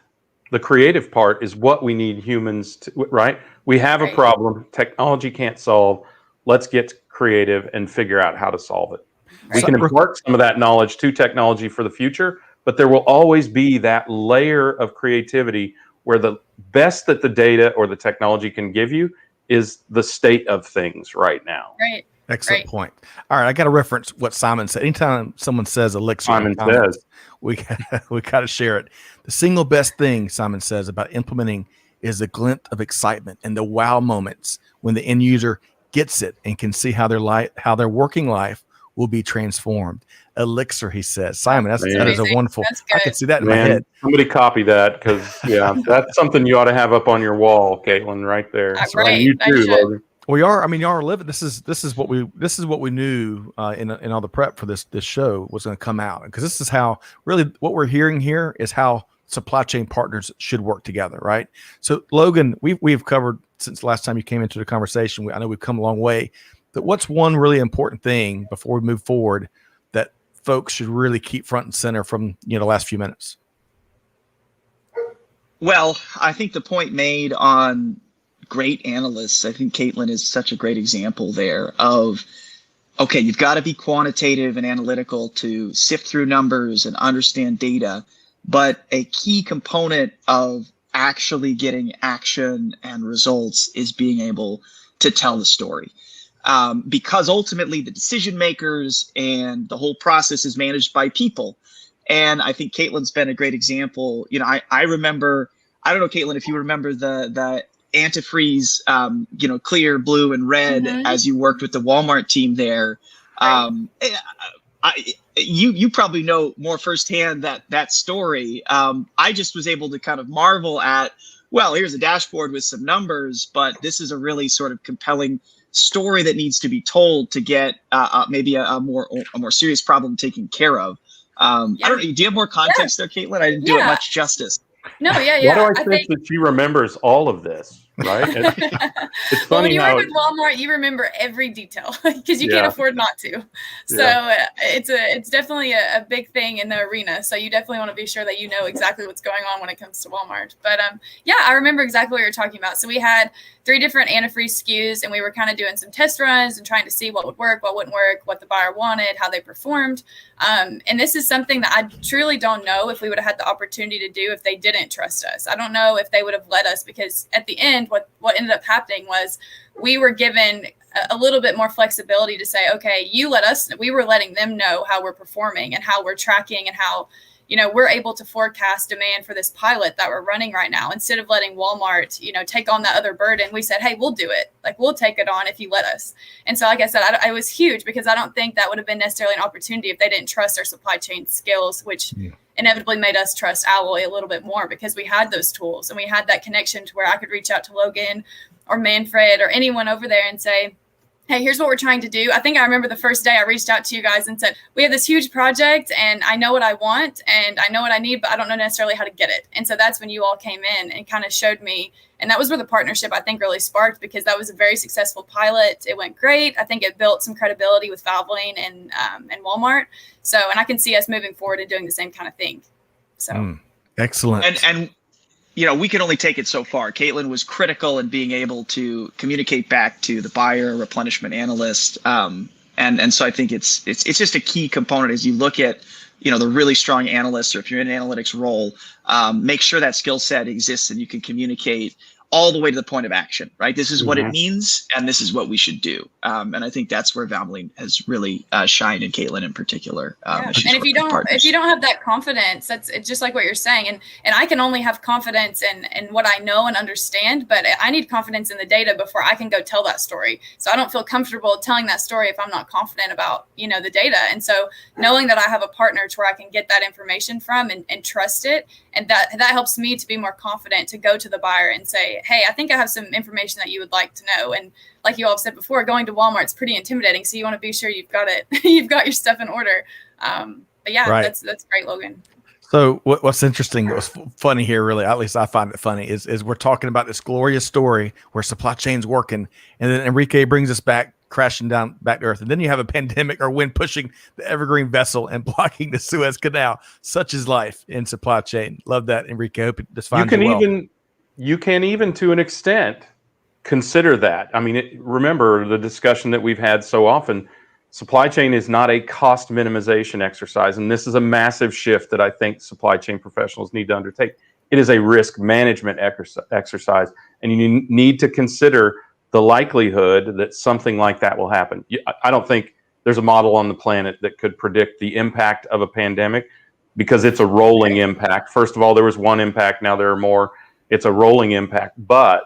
The creative part is what we need humans to, right? We have a problem technology can't solve. Let's get creative and figure out how to solve it. We can impart some of that knowledge to technology for the future, but there will always be that layer of creativity where the best that the data or the technology can give you is the state of things right now. Right. Excellent point. All right, I got to reference what Simon said. Anytime someone says elixir, Simon says, we got to share it. The single best thing, Simon says, about implementing is the glint of excitement and the wow moments when the end user gets it and can see how their working life will be transformed. Elixir, he says. Simon, that is a wonderful. I can see that in my head. Somebody copy that, because that's something you ought to have up on your wall, Katlyn, right there. Right. You too, Logan. We are. I mean, you are living. This is what we knew in all the prep for this show was going to come out, because this is how really what we're hearing here is how supply chain partners should work together, right? So, Logan, we've covered since the last time you came into the conversation. I know we've come a long way. But what's one really important thing before we move forward that folks should really keep front and center from the last few minutes? Well, I think the point made on great analysts, I think Katlyn is such a great example there of, okay, you've got to be quantitative and analytical to sift through numbers and understand data. But a key component of actually getting action and results is being able to tell the story. Because ultimately the decision makers and the whole process is managed by people. And I think Katlyn's been a great example. I remember, I don't know, Katlyn, if you remember the antifreeze, clear, blue, and red as you worked with the Walmart team there. You probably know more firsthand that story. I just was able to kind of marvel at, well, here's a dashboard with some numbers, but this is a really sort of compelling story that needs to be told to get maybe a more serious problem taken care of. I don't know. Do you have more context there, Katlyn? I didn't do it much justice. No, Why do I think that she remembers all of this? Right? It's funny when you how work with Walmart, you remember every detail because you can't afford not to. So it's definitely a big thing in the arena. So you definitely want to be sure that you know exactly what's going on when it comes to Walmart. But I remember exactly what you're talking about. So we had 3 different antifreeze SKUs, and we were kind of doing some test runs and trying to see what would work, what wouldn't work, what the buyer wanted, how they performed. And this is something that I truly don't know if we would have had the opportunity to do if they didn't trust us. I don't know if they would have let us, because at the end, what ended up happening was we were given a little bit more flexibility to say, okay, we were letting them know how we're performing and how we're tracking and how, we're able to forecast demand for this pilot that we're running right now. Instead of letting Walmart, take on that other burden, we said, hey, we'll do it. Like, we'll take it on if you let us. And so, like I said, it was huge, because I don't think that would have been necessarily an opportunity if they didn't trust our supply chain skills, which inevitably made us trust Alloy a little bit more, because we had those tools and we had that connection to where I could reach out to Logan or Manfred or anyone over there and say, hey, here's what we're trying to do. I think I remember the first day I reached out to you guys and said, we have this huge project and I know what I want and I know what I need, but I don't know necessarily how to get it. And so that's when you all came in and kind of showed me. And that was where the partnership, I think, really sparked, because that was a very successful pilot. It went great. I think it built some credibility with Valvoline and Walmart. So, and I can see us moving forward and doing the same kind of thing. So excellent. And we can only take it so far. Katlyn was critical in being able to communicate back to the buyer, replenishment analyst. And so I think it's just a key component as you look at, the really strong analysts, or if you're in an analytics role, make sure that skill set exists and you can communicate all the way to the point of action, right? This is what it means, and this is what we should do. And I think that's where Valvoline has really shined, and Katlyn in particular. And if you don't have that confidence, it's just like what you're saying. And I can only have confidence in what I know and understand, but I need confidence in the data before I can go tell that story. So I don't feel comfortable telling that story if I'm not confident about, the data. And so knowing that I have a partner to where I can get that information from and trust it, and that helps me to be more confident to go to the buyer and say, hey, I think I have some information that you would like to know. And like you all have said before, going to Walmart is pretty intimidating. So you want to be sure you've got it. You've got your stuff in order. But yeah, right. That's great, Logan. So what's interesting, what's funny here, really, at least I find it funny, is we're talking about this glorious story where supply chain's working, and then Enrique brings us back, crashing down back to earth. And then you have a pandemic or wind pushing the Evergreen vessel and blocking the Suez Canal. Such is life in supply chain. Love that, Enrique. I hope it defines you can even to an extent consider that. I mean, remember the discussion that we've had so often. Supply chain is not a cost minimization exercise, and this is a massive shift that I think supply chain professionals need to undertake. It is a risk management exercise, and you need to consider the likelihood that something like that will happen. I don't think there's a model on the planet that could predict the impact of a pandemic, because it's a rolling impact. First of all, there was one impact, now there are more. It's a rolling impact, but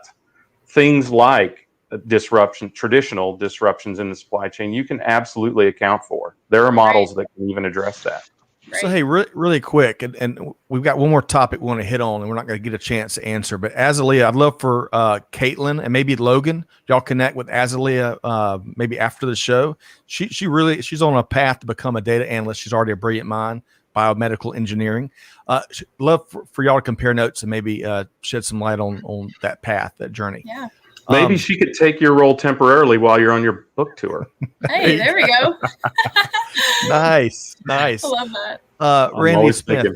things like traditional disruptions in the supply chain, you can absolutely account for. There are models that can even address that. So, hey, really quick, and we've got one more topic we want to hit on, and we're not going to get a chance to answer. But Azalea, I'd love for Katlyn and maybe Logan, y'all connect with Azalea maybe after the show. She's on a path to become a data analyst. She's already a brilliant mind, biomedical engineering. Love for y'all to compare notes and maybe shed some light on that path, that journey. Yeah. Maybe she could take your role temporarily while you're on your book tour. Hey, there we go. Nice. I love that. Randy Smith.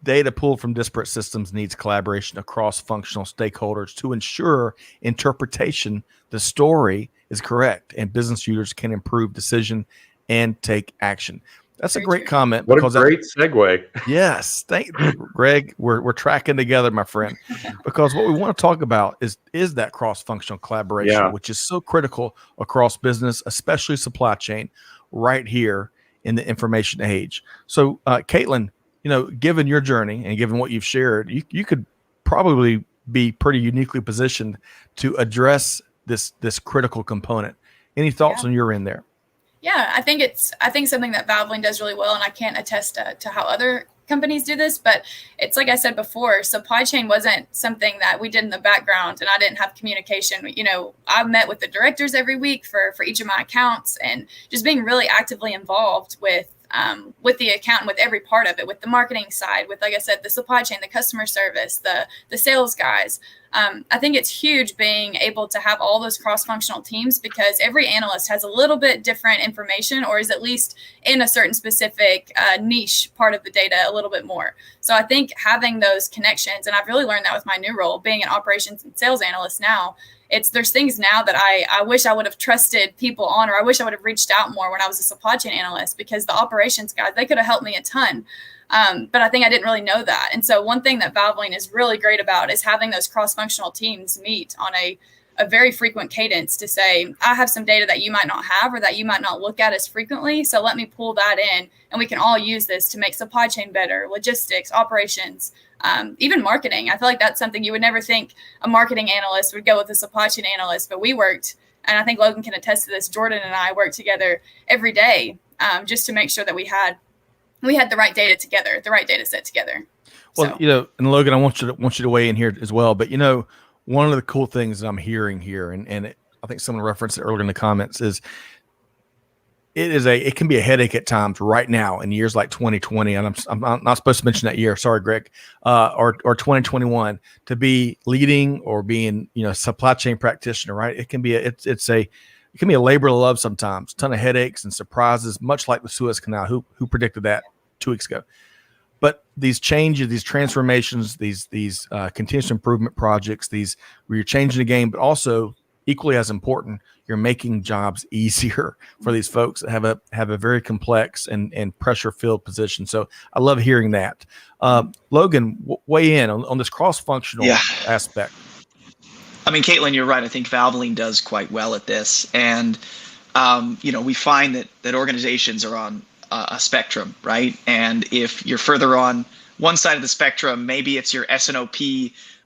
Data pulled from disparate systems needs collaboration across functional stakeholders to ensure interpretation, the story is correct, and business users can improve decision and take action. That's a great comment. What a great segue. Yes. Thank you, Greg. We're tracking together, my friend, because what we want to talk about is that cross-functional collaboration, which is so critical across business, especially supply chain, right here in the information age. So, Katlyn, given your journey and given what you've shared, you could probably be pretty uniquely positioned to address this critical component. Any thoughts on your end there? Yeah, I think something that Valvoline does really well, and I can't attest to how other companies do this, but it's like I said before, supply chain wasn't something that we did in the background, and I didn't have communication. I met with the directors every week for each of my accounts, and just being really actively involved with the account and with every part of it, with the marketing side, with, like I said, the supply chain, the customer service, the sales guys. I think it's huge being able to have all those cross-functional teams, because every analyst has a little bit different information, or is at least in a certain specific niche part of the data a little bit more. So I think having those connections, and I've really learned that with my new role, being an operations and sales analyst now, there's things now that I wish I would have trusted people on, or I wish I would have reached out more when I was a supply chain analyst, because the operations guys, they could have helped me a ton. But I think I didn't really know that. And so one thing that Valvoline is really great about is having those cross-functional teams meet on a very frequent cadence to say, I have some data that you might not have, or that you might not look at as frequently. So let me pull that in, and we can all use this to make supply chain better, logistics, operations, even marketing. I feel like that's something you would never think a marketing analyst would go with a supply chain analyst, but we worked, and I think Logan can attest to this, Jordan and I worked together every day just to make sure that we had the right data together, the right data set together. Well, and Logan, I want you to weigh in here as well. But one of the cool things that I'm hearing here, and I think someone referenced it earlier in the comments, is it can be a headache at times right now in years like 2020, and I'm not supposed to mention that year. Sorry, Greg, or 2021, to be leading or being supply chain practitioner. Right? It can be it can be a labor of love sometimes. A ton of headaches and surprises, much like the Suez Canal. Who predicted that 2 weeks ago? But these changes, these transformations, these continuous improvement projects, where you're changing the game, but also equally as important, you're making jobs easier for these folks that have a very complex and pressure-filled position. So I love hearing that. Logan, weigh in on this cross-functional aspect. I mean, Katlyn, you're right. I think Valvoline does quite well at this. And, we find that organizations are on a spectrum, right? And if you're further on one side of the spectrum, maybe it's your S&OP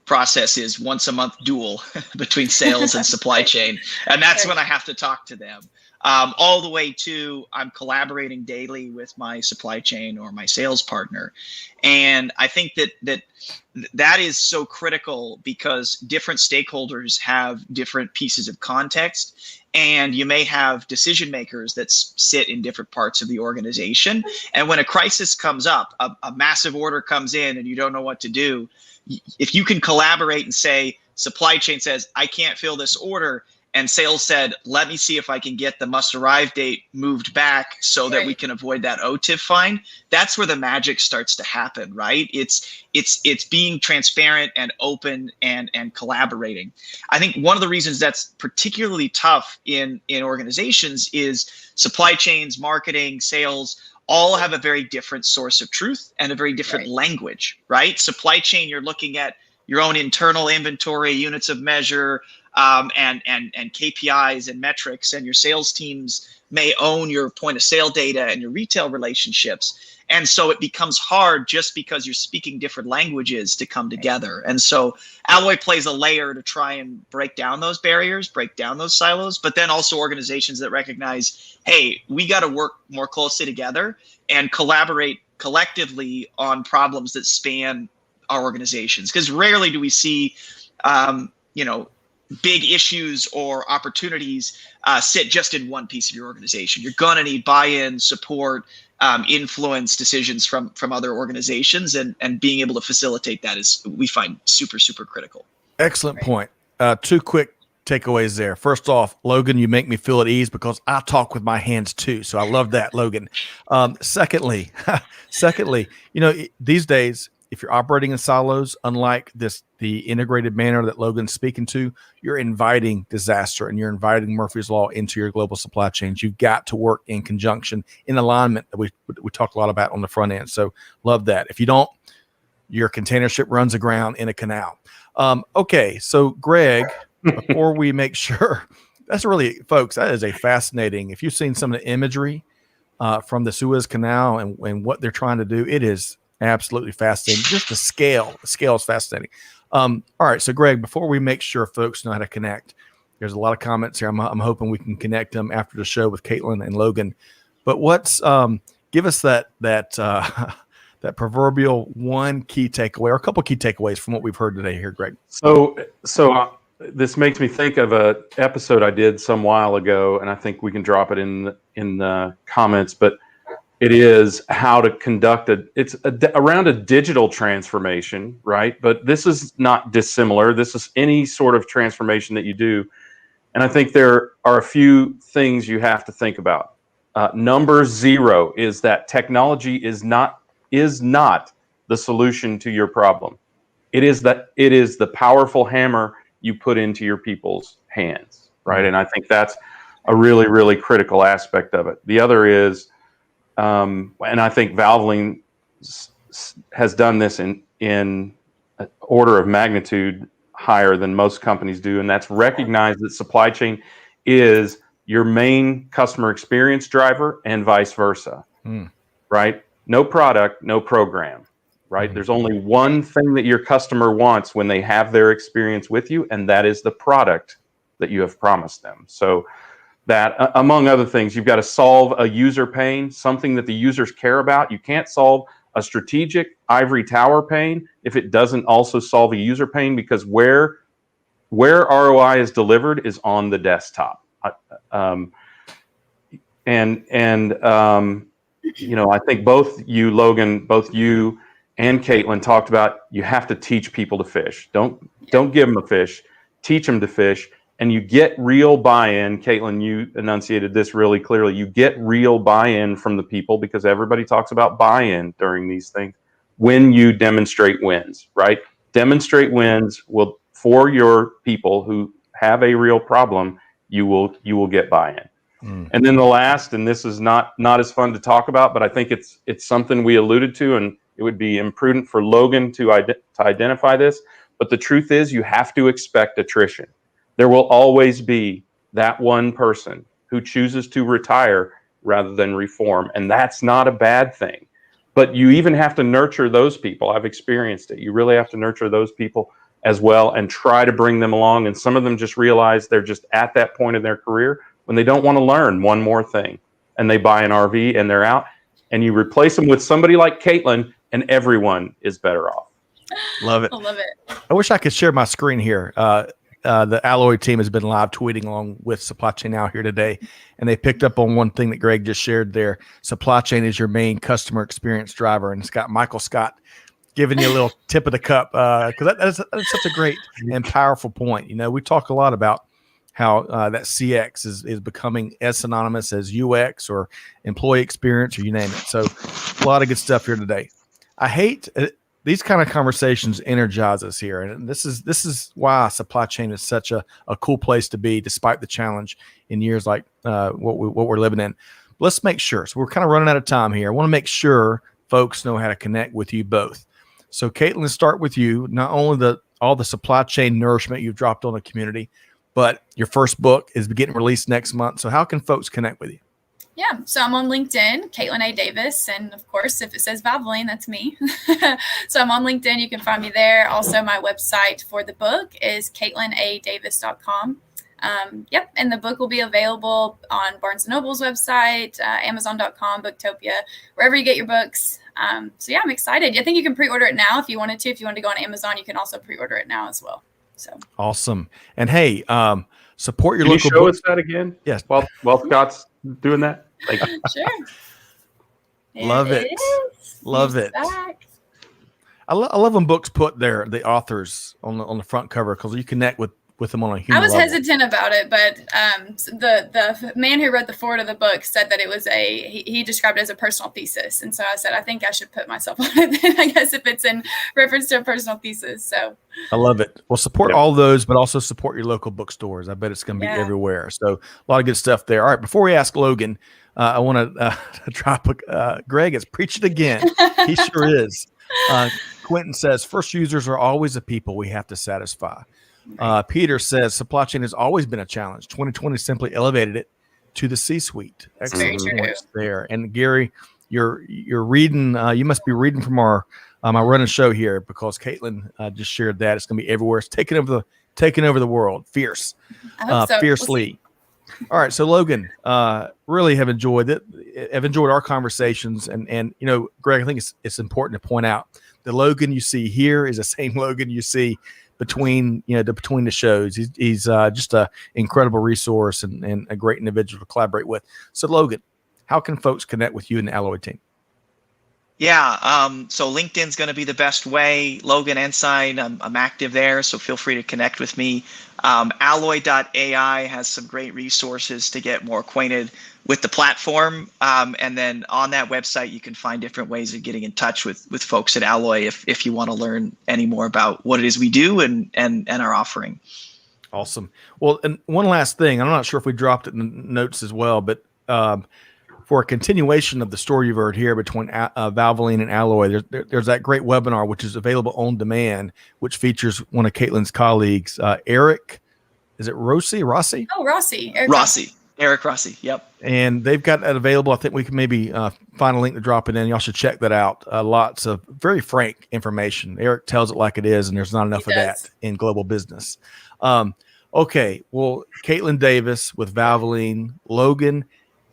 process is once a month duel between sales and supply chain. And that's when I have to talk to them. All the way to I'm collaborating daily with my supply chain or my sales partner. And I think that is so critical, because different stakeholders have different pieces of context, and you may have decision makers that sit in different parts of the organization. And when a crisis comes up, a massive order comes in and you don't know what to do, if you can collaborate and say, supply chain says, I can't fill this order, and sales said, let me see if I can get the must arrive date moved back so that we can avoid that OTIF fine. That's where the magic starts to happen, right? It's being transparent and open and collaborating. I think one of the reasons that's particularly tough in organizations is supply chains, marketing, sales, all have a very different source of truth and a very different language, right? Supply chain, you're looking at your own internal inventory, units of measure, and KPIs and metrics, and your sales teams may own your point of sale data and your retail relationships. And so it becomes hard just because you're speaking different languages to come together. And so Alloy plays a layer to try and break down those barriers, break down those silos, but then also organizations that recognize, hey, we got to work more closely together. and collaborate collectively on problems that span our organizations. Because rarely do we see, big issues or opportunities sit just in one piece of your organization. You're going to need buy-in, support, influence decisions from other organizations, and being able to facilitate that is, we find, super, super critical. Excellent point. Two quick takeaways there. First off, Logan, you make me feel at ease because I talk with my hands too. So I love that, Logan. Secondly, these days, if you're operating in silos, unlike the integrated manner that Logan's speaking to, you're inviting disaster and you're inviting Murphy's Law into your global supply chains. You've got to work in conjunction, in alignment that we talked a lot about on the front end. So love that. If you don't, your container ship runs aground in a canal. Okay, so Greg, before we make sure, that's really, folks, that is a fascinating, if you've seen some of the imagery from the Suez Canal and what they're trying to do, it is absolutely fascinating. Just the scale is fascinating. All right, so Greg, before we make sure folks know how to connect, there's a lot of comments here. I'm hoping we can connect them after the show with Katlyn and Logan. But give us that that proverbial one key takeaway or a couple key takeaways from what we've heard today here, Greg. So this makes me think of a episode I did some while ago, and I think we can drop it in the comments, but it is how to conduct around a digital transformation, right? But this is not dissimilar. This is any sort of transformation that you do. And I think there are a few things you have to think about. Number 0 is that technology is not the solution to your problem. It is the powerful hammer you put into your people's hands, right? And I think that's a really, really critical aspect of it. The other is, and I think Valvoline has done this in order of magnitude higher than most companies do, and that's recognize that supply chain is your main customer experience driver and vice versa, right? No product, no program, right? There's only one thing that your customer wants when they have their experience with you, and that is the product that you have promised them. So that, among other things, you've got to solve a user pain, something that the users care about. You can't solve a strategic ivory tower pain if it doesn't also solve a user pain, because where ROI is delivered is on the desktop. I think both you, Logan, both you and Katlyn talked about you have to teach people to fish. Don't give them a fish, teach them to fish. And you get real buy-in. Katlyn, you enunciated this really clearly. You get real buy-in from the people, because everybody talks about buy-in during these things, when you demonstrate wins, right? Demonstrate wins will, for your people who have a real problem, you will get buy-in. And then the last, and this is not as fun to talk about, but I think it's something we alluded to, and it would be imprudent for Logan to identify this, but the truth is you have to expect attrition. There will always be that one person who chooses to retire rather than reform. And that's not a bad thing. But you even have to nurture those people. I've experienced it. You really have to nurture those people as well and try to bring them along. And some of them just realize they're just at that point in their career when they don't want to learn one more thing. And they buy an RV and they're out. And you replace them with somebody like Katlyn, and everyone is better off. Love it. I love it. I wish I could share my screen here. The Alloy team has been live tweeting along with Supply Chain Now here today, and they picked up on one thing that Greg just shared there. Supply chain is your main customer experience driver, and it's got Michael Scott giving you a little tip of the cup, because that is such a great and powerful point. We talk a lot about how that CX is becoming as synonymous as UX or employee experience, or you name it. So a lot of good stuff here today. I hate these kind of conversations energize us here, and this is why supply chain is such a cool place to be, despite the challenge in years like what we're living in. Let's make sure. So we're kind of running out of time here. I want to make sure folks know how to connect with you both. So Katlyn, let's start with you. Not only all the supply chain nourishment you've dropped on the community, but your first book is getting released next month. So how can folks connect with you? Yeah, so I'm on LinkedIn, Katlyn A. Davis, and of course, if it says Valvoline, that's me. So I'm on LinkedIn. You can find me there. Also, my website for the book is KatlynADavis.com. Yep. And the book will be available on Barnes & Noble's website, Amazon.com, Booktopia, wherever you get your books. So yeah, I'm excited. I think you can pre-order it now if you wanted to. If you want to go on Amazon, you can also pre-order it now as well. So awesome. And hey, support your Can local you show book. us that again? Yes. While Scott's doing that. Thank you. Sure. Love it. Love it. Back. I love when books put the authors on the front cover, because you connect with them on a human level. I was hesitant about it, but the man who wrote the foreword of the book said that it was he described it as a personal thesis. And so I said, I think I should put myself on it then, I guess, if it's in reference to a personal thesis. So I love it. Well, support all those, but also support your local bookstores. I bet it's going to be everywhere. So a lot of good stuff there. All right, before we ask Logan, I want to drop Greg is preaching again. He sure is. Quentin says, first users are always the people we have to satisfy. Peter says, supply chain has always been a challenge. 2020 simply elevated it to the C-suite. Excellent points there. And Gary, you're reading. You must be reading from our my running show here, because Katlyn just shared that it's going to be everywhere. It's taking over the world. Fierce, fiercely. All right, so Logan, really have enjoyed it. Have enjoyed our conversations, and Greg, I think it's important to point out the Logan you see here is the same Logan you see between the shows. He's just an incredible resource and a great individual to collaborate with. So Logan, how can folks connect with you and the Alloy team? Yeah, so LinkedIn's going to be the best way. Logan Ensign, I'm active there, so feel free to connect with me. Alloy.ai has some great resources to get more acquainted with the platform. And then on that website, you can find different ways of getting in touch with folks at Alloy if you want to learn any more about what it is we do and our offering. Awesome. Well, and one last thing, I'm not sure if we dropped it in the notes as well, but for a continuation of the story you've heard here between Valvoline and Alloy, there's that great webinar, which is available on demand, which features one of Katlyn's colleagues, Eric. Is it Rossi? Oh, Rossi. Eric Rossi. Yep. And they've got that available. I think we can maybe find a link to drop it in. Y'all should check that out. Lots of very frank information. Eric tells it like it is, and there's not enough of that in global business. Okay. Well, Katlyn Davis with Valvoline, Logan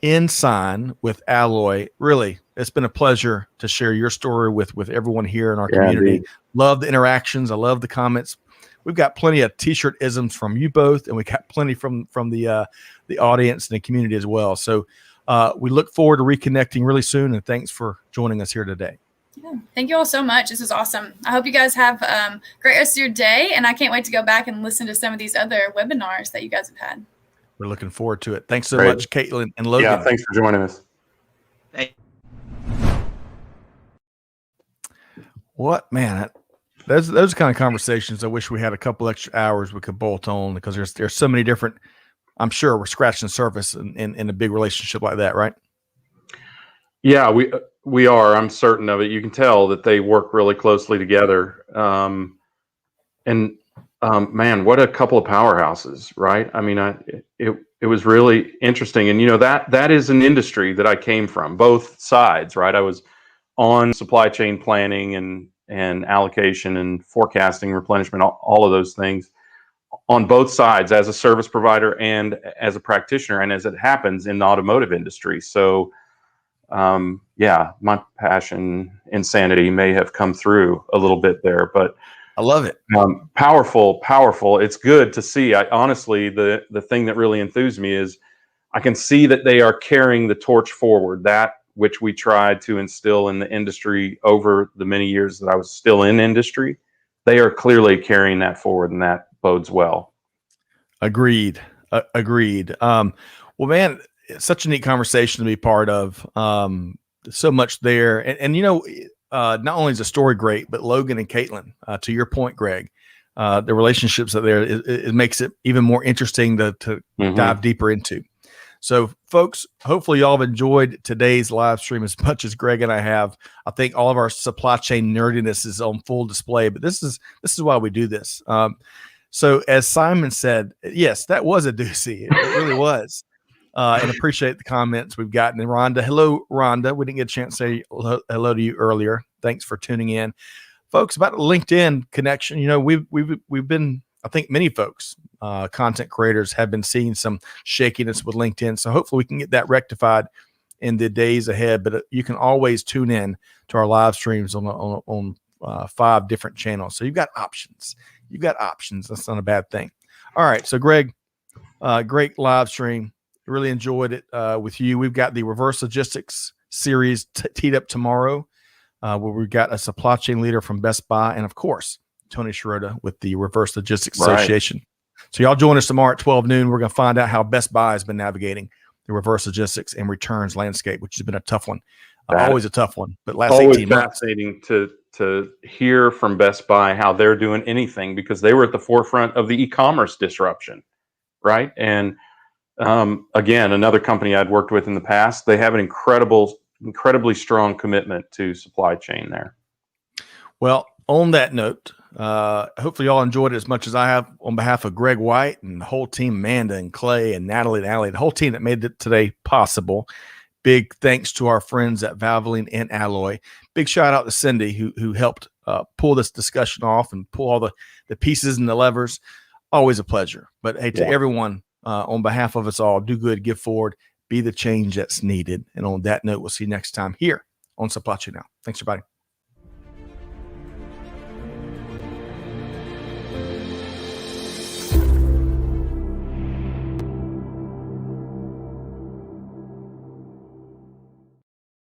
Ensign with Alloy. Really, it's been a pleasure to share your story with everyone here in our community. Indeed. Love the interactions. I love the comments. We've got plenty of T-shirt isms from you both, and we got plenty from the audience and the community as well. So we look forward to reconnecting really soon, and thanks for joining us here today. Yeah, thank you all so much. This is awesome. I hope you guys have a great rest of your day, and I can't wait to go back and listen to some of these other webinars that you guys have had. We're looking forward to it. Thanks so much, Katlyn and Logan. Yeah, thanks for joining us. What, man? Those kind of conversations I wish we had a couple extra hours we could bolt on, because there's so many different. I'm sure we're scratching the surface in a big relationship like that, right? Yeah, we are. I'm certain of it. You can tell that they work really closely together. Man, what a couple of powerhouses, right? I mean, it was really interesting. And, that is an industry that I came from, both sides, right? I was on supply chain planning and allocation and forecasting, replenishment, all of those things on both sides, as a service provider and as a practitioner, and as it happens in the automotive industry. So, my passion, insanity may have come through a little bit there, but I love it. Powerful. It's good to see. Honestly, the thing that really enthused me is I can see that they are carrying the torch forward, that which we tried to instill in the industry over the many years that I was still in industry. They are clearly carrying that forward, and that bodes well. Agreed. Well, man, it's such a neat conversation to be part of. So much there. And not only is the story great, but Logan and Katlyn, to your point, Greg, the relationships that there, it makes it even more interesting to dive deeper into. So, folks, hopefully y'all have enjoyed today's live stream as much as Greg and I have. I think all of our supply chain nerdiness is on full display, but this is why we do this. So, as Simon said, yes, that was a doozy. It really was. And appreciate the comments we've gotten. And Rhonda, hello, Rhonda. We didn't get a chance to say hello to you earlier. Thanks for tuning in, folks. About the LinkedIn connection, we've been I think many folks, content creators, have been seeing some shakiness with LinkedIn. So hopefully we can get that rectified in the days ahead. But you can always tune in to our live streams on 5 different channels. So you've got options. That's not a bad thing. All right. So Greg, great live stream. Really enjoyed it with you. We've got the reverse logistics series teed up tomorrow, where we've got a supply chain leader from Best Buy, and of course, Tony Schroeder with the Reverse Logistics Association. So y'all join us tomorrow at 12 noon. We're going to find out how Best Buy has been navigating the reverse logistics and returns landscape, which has been a tough one. Always a tough one, but last 18 months. Fascinating to hear from Best Buy how they're doing anything, because they were at the forefront of the e-commerce disruption, right? And again, another company I'd worked with in the past, they have an incredibly strong commitment to supply chain there. Well, on that note, hopefully y'all enjoyed it as much as I have. On behalf of Greg White and the whole team, Amanda and Clay and Natalie and Allie, the whole team that made it today possible. Big thanks to our friends at Valvoline and Alloy. Big shout out to Cindy who helped pull this discussion off and pull all the pieces and the levers. Always a pleasure. But hey, to everyone, on behalf of us all, do good, give forward, be the change that's needed. And on that note, we'll see you next time here on Supply Chain Now. Thanks, everybody.